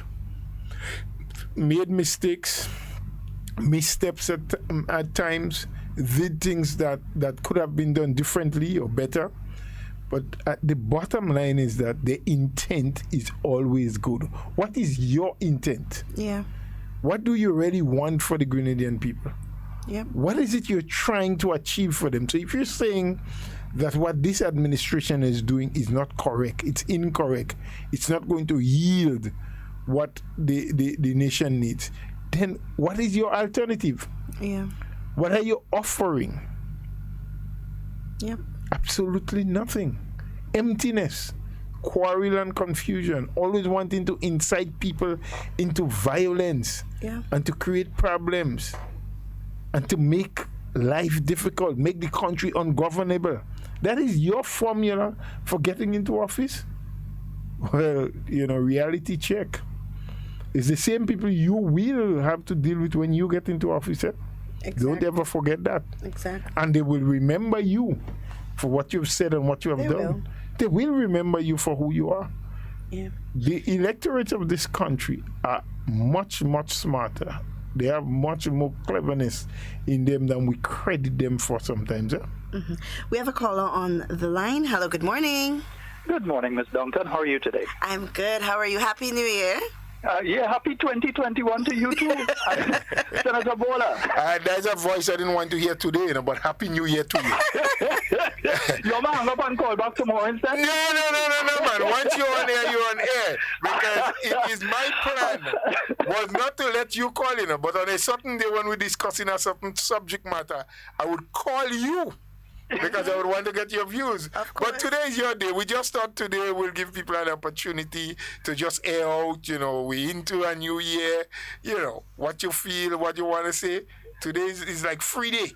Made mistakes, missteps at times, did things that could have been done differently or better. But the bottom line is that the intent is always good. What is your intent? Yeah. What do you really want for the Grenadian people? Yep. What is it you're trying to achieve for them? So if you're saying that what this administration is doing is not correct, it's incorrect, it's not going to yield what the nation needs, then what is your alternative? Yeah. What are you offering? Yep. Absolutely nothing. Emptiness, quarrel and confusion, always wanting to incite people into violence and to create problems. And to make life difficult, make the country ungovernable. That is your formula for getting into office? Well, reality check. It's the same people you will have to deal with when you get into office. Exactly. Don't ever forget that. Exactly. And they will remember you for what you've said and what you have done. They will remember you for who you are. Yeah. The electorates of this country are much, much smarter. They have much more cleverness in them than we credit them for sometimes. Mm-hmm. We have a caller on the line. Hello, good morning. Good morning, Ms. Duncan. How are you today? I'm good. How are you? Happy New Year. Happy 2021 to you too, Senator Bola. There's a voice I didn't want to hear today, but Happy New Year to you. Your man, hang up and call back tomorrow instead? No, man. Once you're on air, you're on air. Because it is my plan was not to let you call in, but on a certain day when we're discussing a certain subject matter, I would call you. Because I would want to get your views. But today is your day. We just thought today we'll give people an opportunity to just air out, we're into a new year, what you feel, what you want to say. Today is like free day.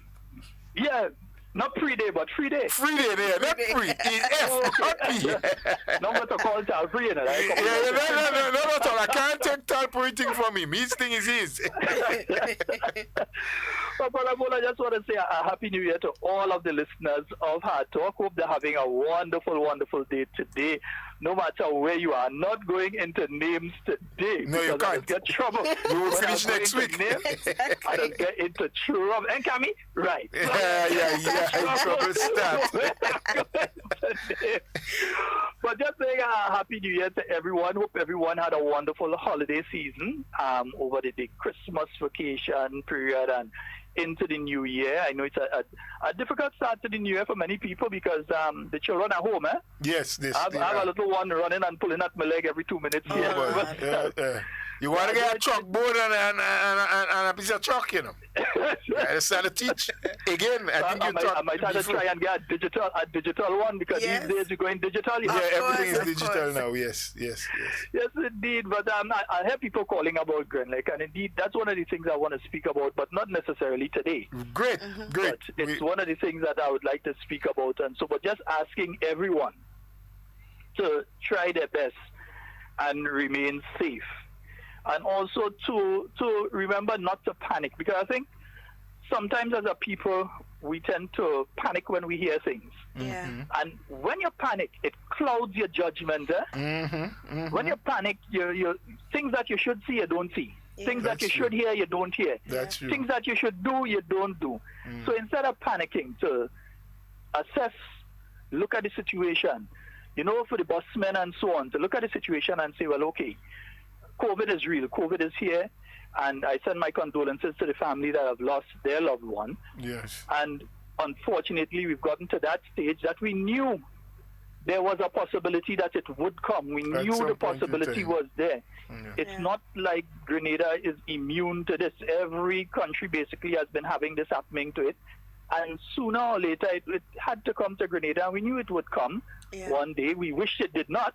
Yeah. Not free day, but free day. Free day there, not free. It's F, not P. No matter call Tal free, no, at all. I can't take Tal anything from him. His thing is his. But I just want to say a happy new year to all of the listeners of Hard Talk. Hope they're having a wonderful, wonderful day today. No matter where you are, not going into names today. No, you can't. Get trouble. You will finish next week. I don't get into trouble. And Cammy, right. Yeah. Trouble start. But just saying a happy new year to everyone. Hope everyone had a wonderful holiday season over the Christmas vacation period and into the new year. I know it's a difficult start to the new year for many people because the children are home, Yes, I have a little one running and pulling at my leg every 2 minutes. You want to get a chalkboard and a piece of chalk, you know. I start to teach. Again, I think you taught I might have to try and get a digital one because Yes. these days you're going digital. Yeah, everything is of digital course. now. Yes. Yes, indeed. But I hear people calling about Gren Lake, and indeed, that's one of the things I want to speak about, but not necessarily today. Great. But it's one of the things that I would like to speak about, and so, but just asking everyone to try their best and remain safe, and also to remember not to panic, because I think sometimes as a people we tend to panic when we hear things. Yeah. And when you panic, it clouds your judgment. When you panic, you things that you should see, you don't see. Things that you should hear, you don't hear. That's true. Things that you should do, you don't do. So instead of panicking, to assess, look at the situation, for the busmen and so on, to look at the situation and say, well, okay, COVID is real, COVID is here, and I send my condolences to the family that have lost their loved one. Yes. And unfortunately, we've gotten to that stage that we knew there was a possibility that it would come. We At knew some the point in possibility time. was there. It's Yeah. not like Grenada is immune to this. Every country basically has been having this happening to it. And sooner or later, it had to come to Grenada, and we knew it would come one day. We wished it did not,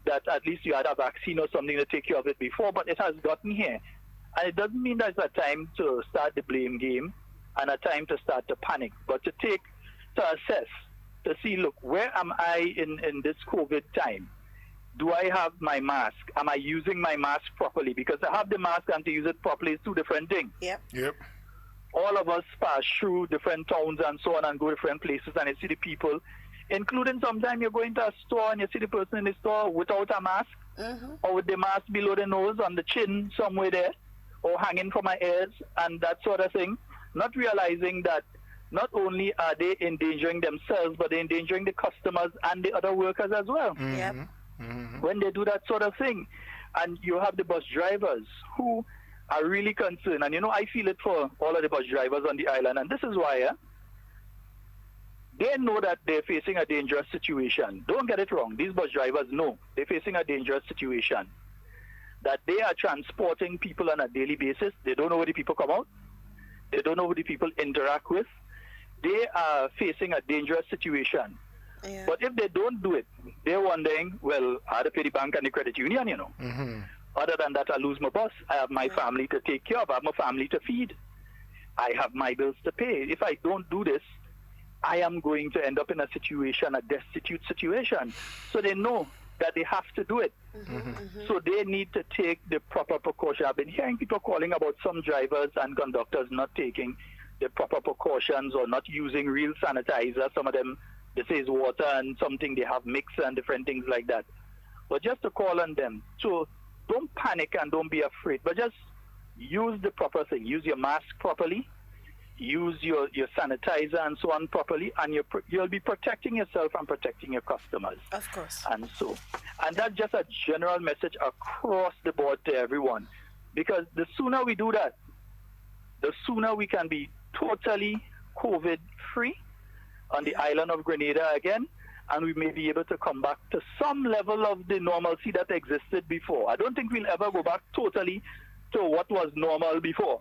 that at least you had a vaccine or something to take care of it before, but it has gotten here. And it doesn't mean that it's a time to start the blame game and a time to start to panic, but to assess, to see, look, where am I in this COVID time? Do I have my mask? Am I using my mask properly? Because to have the mask and to use it properly is two different things. Yep. All of us pass through different towns and so on and go different places, and you see the people, including sometimes you're going to a store and you see the person in the store without a mask, or with the mask below the nose, on the chin, somewhere there, or hanging from my ears, and that sort of thing, not realizing that not only are they endangering themselves, but they're endangering the customers and the other workers as well. When they do that sort of thing. And you have the bus drivers who are really concerned. And I feel it for all of the bus drivers on the island. And this is why they know that they're facing a dangerous situation. Don't get it wrong. These bus drivers know they're facing a dangerous situation. That they are transporting people on a daily basis. They don't know where the people come out. They don't know who the people interact with. They are facing a dangerous situation. Yeah. But if they don't do it, they're wondering, well, I had to pay the bank and the credit union, Other than that, I lose my bus. I have my family to take care of. I have my family to feed. I have my bills to pay. If I don't do this, I am going to end up in a situation, a destitute situation. So they know that they have to do it. So they need to take the proper precaution. I've been hearing people calling about some drivers and conductors not taking the proper precautions or not using real sanitizer. Some of them, they say it's water and something they have mixed and different things like that. But just to call on them. So don't panic and don't be afraid, but just use the proper thing. Use your mask properly. Use your sanitizer and so on properly, and you'll be protecting yourself and protecting your customers. Of course. And that's just a general message across the board to everyone. Because the sooner we do that, the sooner we can be totally COVID-free on the island of Grenada again, and we may be able to come back to some level of the normalcy that existed before. I don't think we'll ever go back totally to what was normal before.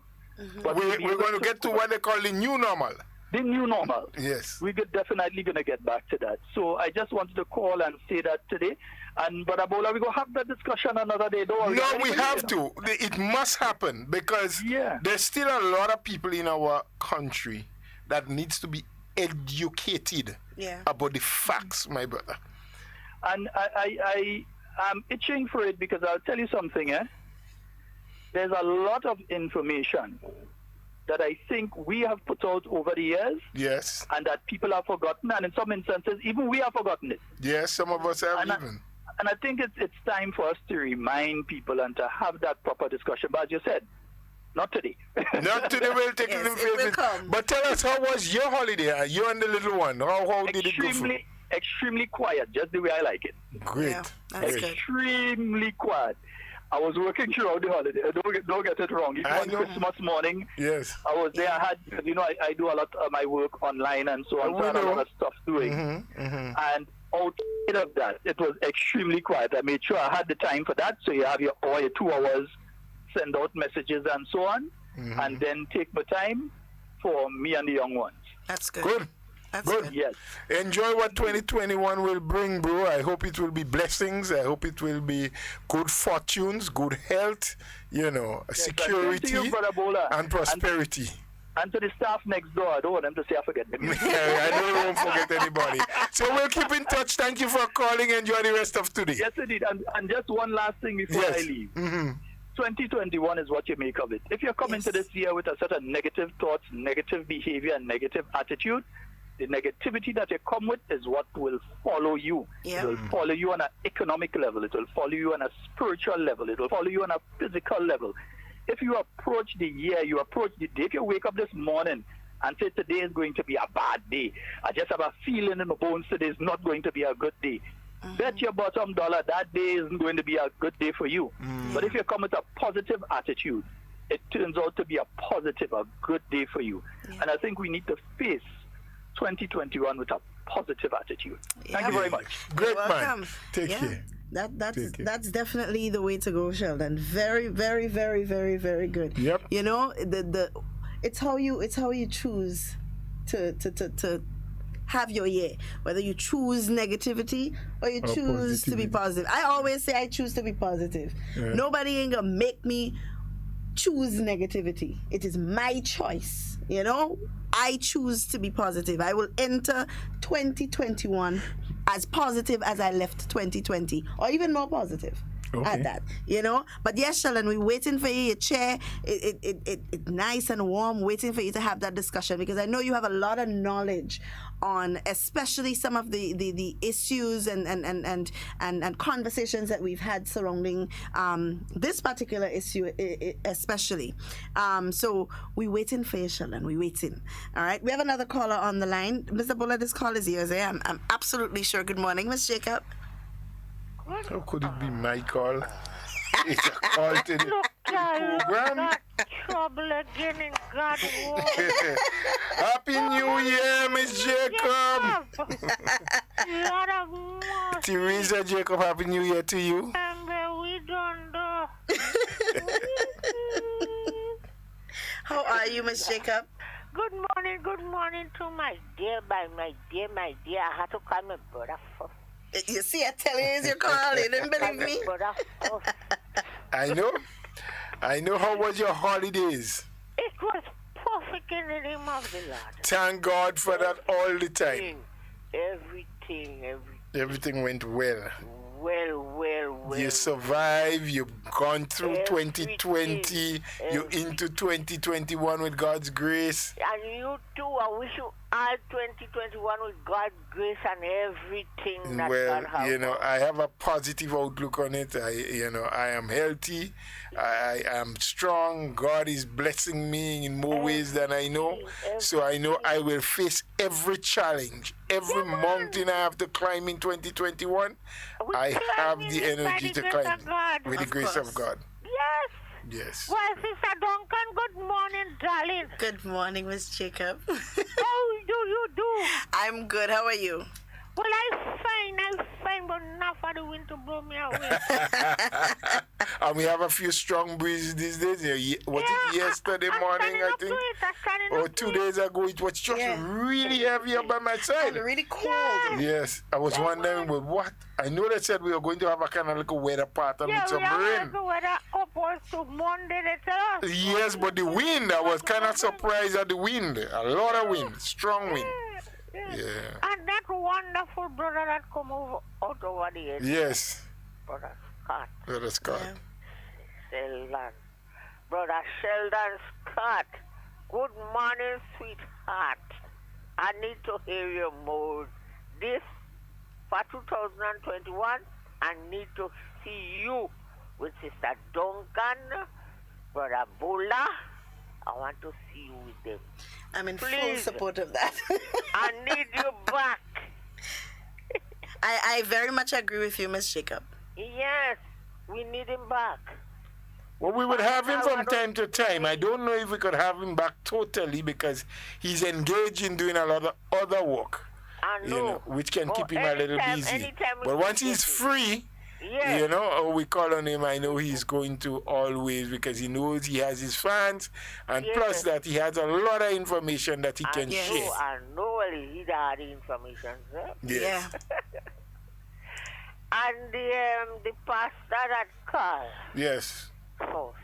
But We're going to get to what they call the new normal. The new normal. Yes. We're definitely going to get back to that. So I just wanted to call and say that today. And but Abola, we're going to have that discussion another day. Don't worry. No, we have to. It must happen because there's still a lot of people in our country that needs to be educated about the facts, my brother. And I'm itching for it because I'll tell you something, There's a lot of information that I think we have put out over the years. Yes. And that people have forgotten, and in some instances, even we have forgotten it. Yes, some of us have And I think it's time for us to remind people and to have that proper discussion. But as you said, not today. Not today, we'll take it in phases. But tell us, how was your holiday? You and the little one. How did it go? Extremely quiet, just the way I like it. Great. Yeah, that's good. Extremely quiet. I was working throughout the holiday. Don't get it wrong. Even on Christmas morning, yes, I was there. I had, I do a lot of my work online and so on. So I had a lot of stuff doing. And outside of that, it was extremely quiet. I made sure I had the time for that. So you have your hour, your 2 hours, send out messages and so on, and then take my time for me and the young ones. That's good. Good. That's Good. good. Yes. Enjoy what 2021 will bring, bro. I hope it will be blessings. I hope it will be good fortunes, good health, security, to you, Brother Bola, and prosperity. And to the staff next door, I don't want them to say I forget them. I know you won't forget anybody. So we'll keep in touch. Thank you for calling. Enjoy the rest of today. Yes, indeed. And just one last thing before I leave. 2021 is what you make of it. If you're coming to this year with a sort of negative thoughts, negative behavior, and negative attitude, the negativity that you come with is what will follow you. Yeah. It will follow you on an economic level. It will follow you on a spiritual level. It will follow you on a physical level. If you approach the year, you approach the day, if you wake up this morning and say today is going to be a bad day, I just have a feeling in my bones today is not going to be a good day. Bet your bottom dollar that day isn't going to be a good day for you. But if you come with a positive attitude, it turns out to be a positive, a good day for you. And I think we need to face 2021 with a positive attitude. Thank you very much. Great man. Welcome. Take care. That's definitely the way to go, Sheldon. Very, very, very, very, very good. Yep. It's how you choose to have your year. Whether you choose negativity or you choose to be positive. I always say I choose to be positive. Yeah. Nobody ain't gonna make me choose negativity. It is my choice. I choose to be positive. I will enter 2021 as positive as I left 2020, or even more positive. At that, But yes, Sheldon, we're waiting for you. Your chair, it's nice and warm, waiting for you to have that discussion, because I know you have a lot of knowledge on, especially some of the issues and conversations that we've had surrounding this particular issue, especially. So we're waiting for you, Sheldon. We're waiting. All right. We have another caller on the line. Mr. Buller, this call is yours. I'm absolutely sure. Good morning, Miss Jacob. How could it be my call? It's a call to the program. Got trouble again in God's word. Happy New Year, Miss Jacob. Lot of mercy. Teresa Jacob, Happy New Year to you. We don't know. How are you, Miss Jacob? Good morning to my dear. I had to call my brother first. You see, I tell you, it's your call. You didn't believe me. I know. How was your holidays? It was perfect in the name of the Lord. Thank God for that all the time. Everything went well. Well. You survived. You've gone through 2020. You're into 2021 with God's grace. And you too. I wish you all 2021 with God's grace and everything that God has. I have a positive outlook on it. I am healthy. I am strong. God is blessing me in more ways than I know. So I know I will face every challenge, every mountain I have to climb in 2021. I have the energy to climb with the grace of God. Yes. Well, Sister Duncan, good morning, darling. Good morning, Miss Jacob. How do you do? I'm good. How are you? Well, I'm fine, but not for the wind to blow me away. And we have a few strong breezes these days. Was it yesterday morning, I think? Or 2 days ago, it was just really heavy up by my side. And really cold. Yes. I was wondering, well, what? I know they said we were going to have a kind of like a weather pattern with some rain. The weather upwards to Monday, they tell us. Yes, but the wind, I was kind of surprised at the wind. A lot of wind, strong wind. Yeah. And that wonderful brother that come out over the edge. Yes. Brother Scott. Brother Scott. Sheldon. Brother Sheldon Scott. Good morning, sweetheart. I need to hear your mood. This, for 2021, I need to see you with Sister Duncan, Brother Bola. I want to see you with them. I'm in full support of that. I need you back. I very much agree with you, Miss Jacob. Yes, we need him back. Well, we would have him from time to time. I don't know if we could have him back totally because he's engaged in doing a lot of other work. I know. You know, which can But keep him a little busy. anytime we But once can he's get it. free, Yes. you know, or we call on him, I know he's going to always, because he knows he has his fans, and plus Yes. that he has a lot of information that he I can know, share. I know he had the information, sir. Yes. And the pastor that called Yes. first,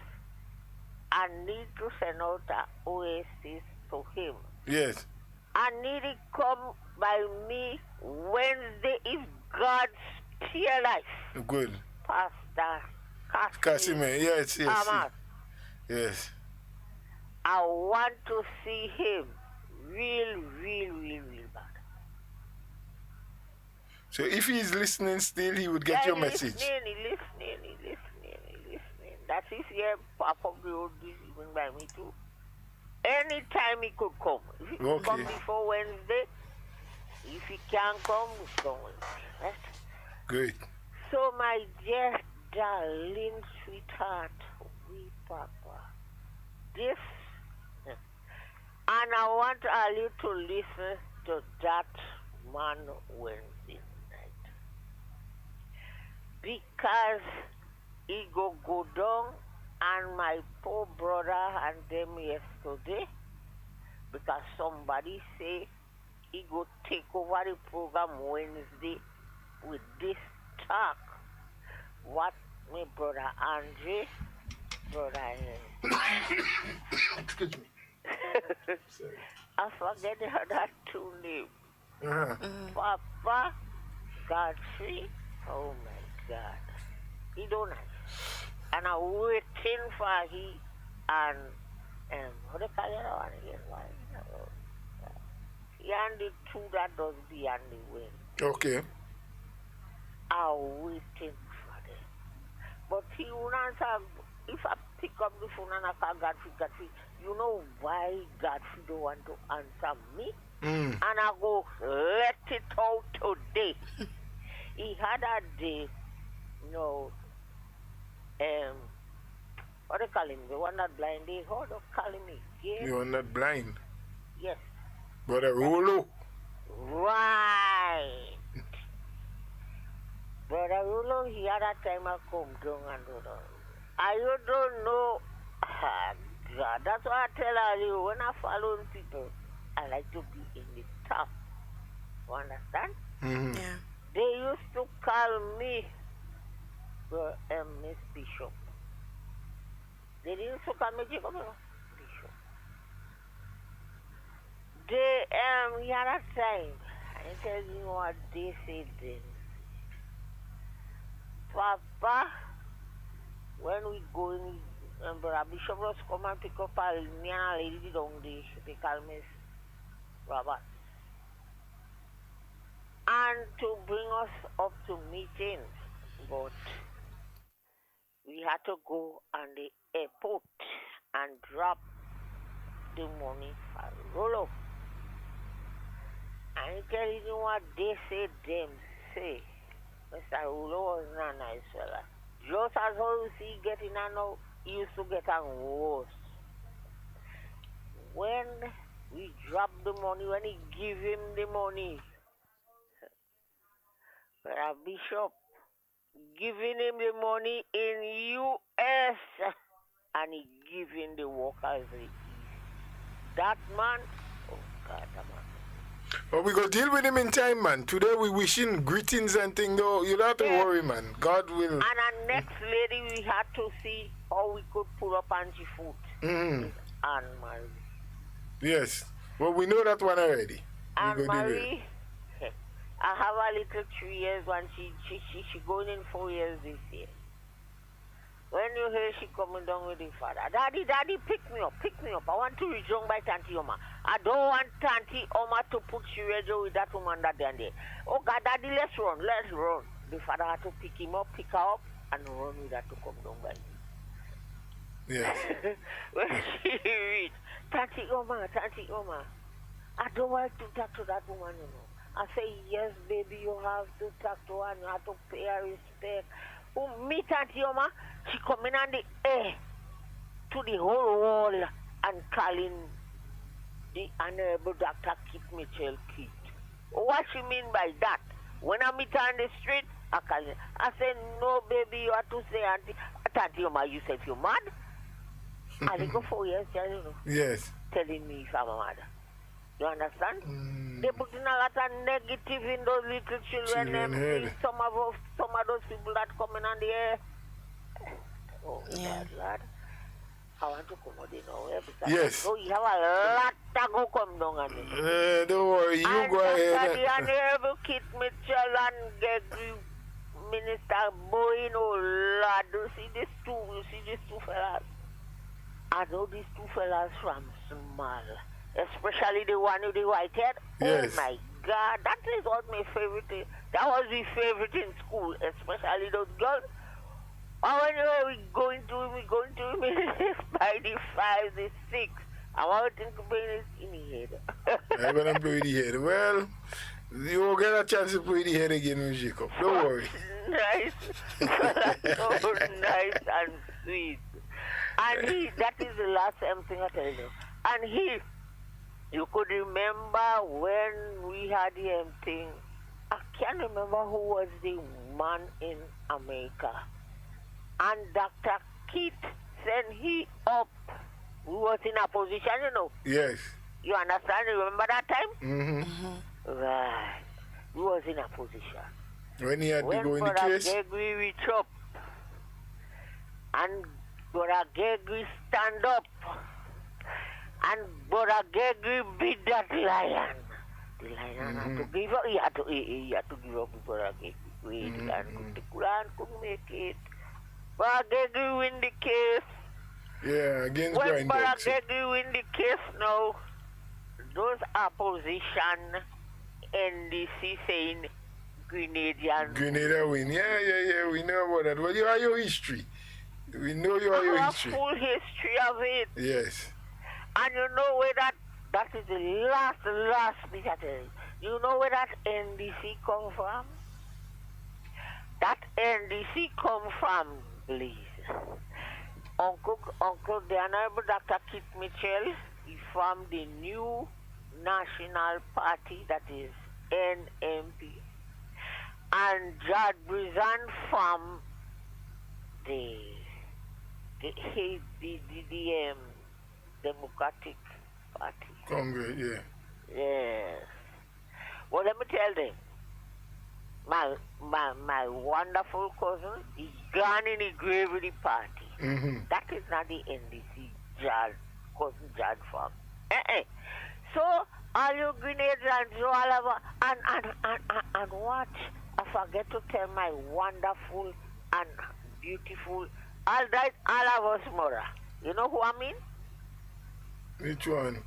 I need to send out an oasis to him. Yes. I need it come by me Wednesday if God spare life. Good. Pastor Casimir, yes, yes. Ahmad. Yes. I want to see him real bad. So if he's listening still, he would get your message. He listening. That is here, Papa will be even by me too. Anytime he could come. If he could come before Wednesday, if he can't come, he's going. Right? Good. So my dear darling sweetheart, we Papa, this, and I want all you to listen to that man Wednesday night. Because he go down and my poor brother and them yesterday, because somebody say he go take over the program Wednesday with this talk. What my brother Andre, brother Excuse me. I forget the other two names. Papa Godfrey. Oh my God. He don't nice. And I'm waiting for he and what do you call it one again? He and the two that does beyond the wind. Okay. I'm waiting for them. But he won't answer. If I pick up the phone and I call Godfrey, you know why Godfrey don't want to answer me? And I go, let it out today. He had a day, you know, what do you call him? The one that blind, they heard of calling me. Yes. You are not blind. Yes. Brother Rolo. Right. Brother Rolo, he had a time I come down and do that. I don't know. God, that's why I tell you, when I follow people, I like to be in the top. You understand? Yeah. They used to call me Miss Bishop. They used to call me Jacob Bishop. They he had a time. I tell you what they said then. Papa, when we go in, Brother Bishop was come and pick up me and a lady down there. They call me Robert. And to bring us up to meetings, but we had to go on the airport and drop the money for Rolo. I tell you what they say, them say. Mr. Rolo was not a nice fella. Just as how you see getting on now, he used to get on worse. When we drop the money, when he give him the money, Bishop giving him the money in U.S. and he giving the workers the East. That man, oh God, man. But we go deal with him in time, man. Today we wishing greetings and things, though. You don't have to worry, man. God will. And our next lady, we had to see how we could pull up Angie foot. Anne-Marie. Yes. Well, we know that one already. Anne-Marie, I have a little 3 years when she going in 4 years this year. When you hear she coming down with the father, Daddy, pick me up. I want to rejoin by Tanti Oma. I don't want Tanti Oma to put you radio with that woman that there. Oh God, Daddy, let's run. The father had to pick him up, pick her up, and run with her to come down by me. Yes. When she read, Tanti Oma, I don't want to talk to that woman, you know. I say, yes, baby, you have to talk to her and you have to pay her respect. Oh, me, Tanti Oma, she coming on the air to the whole world and calling the Honorable Dr. Kit Mitchell Kit. What she mean by that? When I meet her on the street, I call her. I say, no, baby, you have to say, auntie. Auntie, you say, if you're mad, I go 4 years, you know. Yes. Telling me if I'm a mad. You understand? They put in a lot of negative in those little children. Some of those people that coming on the air. Oh, yeah. Lord. I want to come out in nowhere because yes. So you have a lot to go come down on it. Don't worry, you and go ahead. The Honorable Kit Mitchell and Gregory Minister Boyne, oh Lord, you see these two fellas. I know these two fellas from small, especially the one with the white head. Yes. Oh my God, that is what my favorite. That was my favorite in school, especially those girls. Oh, anyway, we're going to by the 5, the 6. I want to think about it in the head. I'm going to play the head. Well, you won't get a chance to play the head again, Jacob. Don't worry. Nice. So nice and sweet. And that is the last thing I tell you. And you could remember when we had the thing. I can't remember who was the man in America. And Dr. Keith sent he up. We was in a position, you know. Yes. You understand? Remember that time? Mm-hmm. Right. We was in a position. When he had to go in the case? Gregory reach up. And Brother Gregory stand up. And Brother Gregory beat that lion. The lion had to give up. He had to give up to Brother Gregory. The lion couldn't make it. Brother Gregory win the case. Yeah, against when Grinded. Brother Gregory win the case now, those opposition NDC saying Grenada win. Yeah. We know about that. Well, you are your history. We know you are your history. Full history of it. Yes. And you know where that is the last bit I tell you. You know where that NDC come from? That NDC come from, please. Uncle, the Honorable Dr. Keith Mitchell, he formed the new national party that is NMP. And Jad Brizan from the Democratic Party. Congress, yeah. Yes. Well, let me tell them. My wonderful cousin is gone in the grave with the party. Mm-hmm. That is not the NDC cousin Jad from. So all you Grenadians, all of and watch. I forget to tell my wonderful and beautiful, all of us mother. You know who I mean? Which one?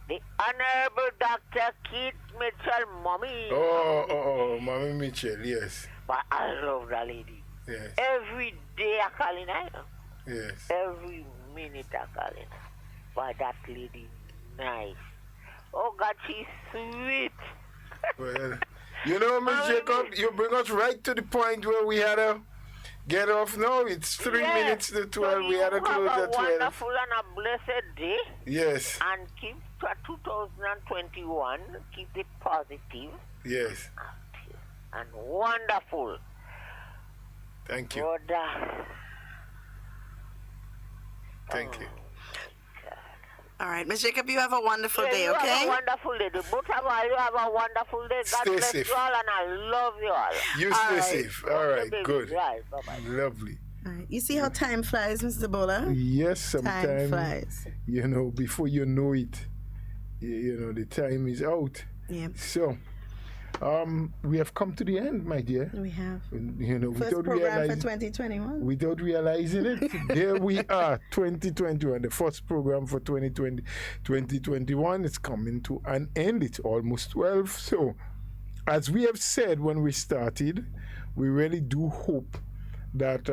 The Honorable Dr. Keith Mitchell, Mommy. Oh, Mommy Mitchell, yes. But I love that lady. Yes. Every day I call in her. Yes. Every minute I call in her. But that lady, nice. Oh, God, she's sweet. Well, you know, Miss Jacob, you bring us right to the point where we had to get off now. It's 3 minutes to 12. So we had to close at 12. Have a wonderful and a blessed day. Yes. And keep 2021, keep it positive. Yes. And wonderful. Thank you. Brother. Thank you. All right, Miss Jacob, you have a wonderful day, okay? You have a wonderful day. The both of you have a wonderful day. God bless safe. you all, and I love you all. You stay safe. All right, baby. good. Right, bye-bye. Lovely. All right. You see how time flies, Mr. Bola? Yes, Time sometimes, flies. you know, before you know it, you know, the time is out. Yeah. So, we have come to the end, my dear. We have. You know, First program for 2021. without realizing it, there we are, 2021, the first program for 2021 is coming to an end. It's almost 12. So, as we have said when we started, we really do hope that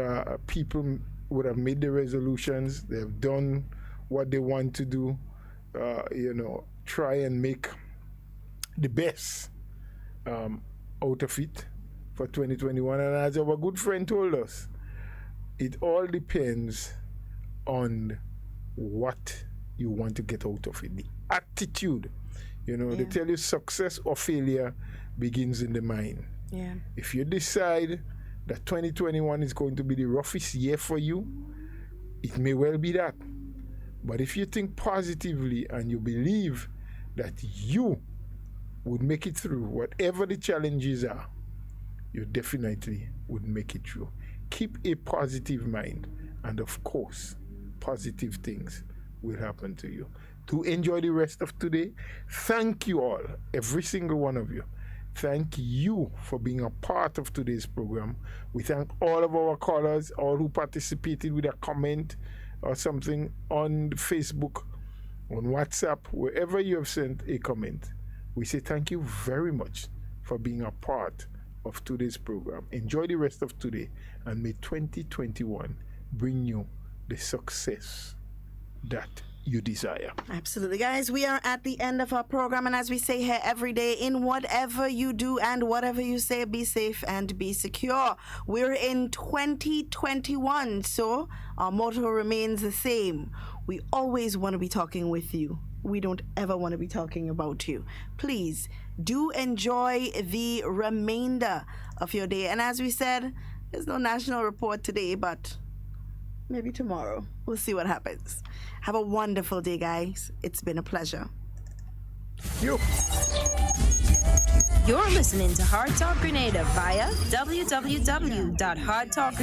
people would have made the resolutions, they have done what they want to do, you know, try and make the best out of it for 2021. And as our good friend told us, it all depends on what you want to get out of it, the attitude You know, they tell you success or failure begins in the mind. Yeah. If you decide that 2021 is going to be the roughest year for you, it may well be that. But if you think positively and you believe that you would make it through whatever the challenges are, you definitely would make it through. Keep a positive mind, and of course, positive things will happen to you. To enjoy the rest of today, thank you all, every single one of you. Thank you for being a part of today's program. We thank all of our callers, all who participated with a comment or something on Facebook, on WhatsApp, wherever you have sent a comment. We say thank you very much for being a part of today's program. Enjoy the rest of today, and may 2021 bring you the success that you desire. Absolutely, guys. We are at the end of our program, and as we say here every day, in whatever you do and whatever you say, be safe and be secure. We're in 2021, so our motto remains the same. We always want to be talking with you. We don't ever want to be talking about you. Please do enjoy the remainder of your day. And as we said, there's no national report today, but maybe tomorrow. We'll see what happens. Have a wonderful day, guys. It's been a pleasure. You. You're listening to Hard Talk Grenada via www.hardtalk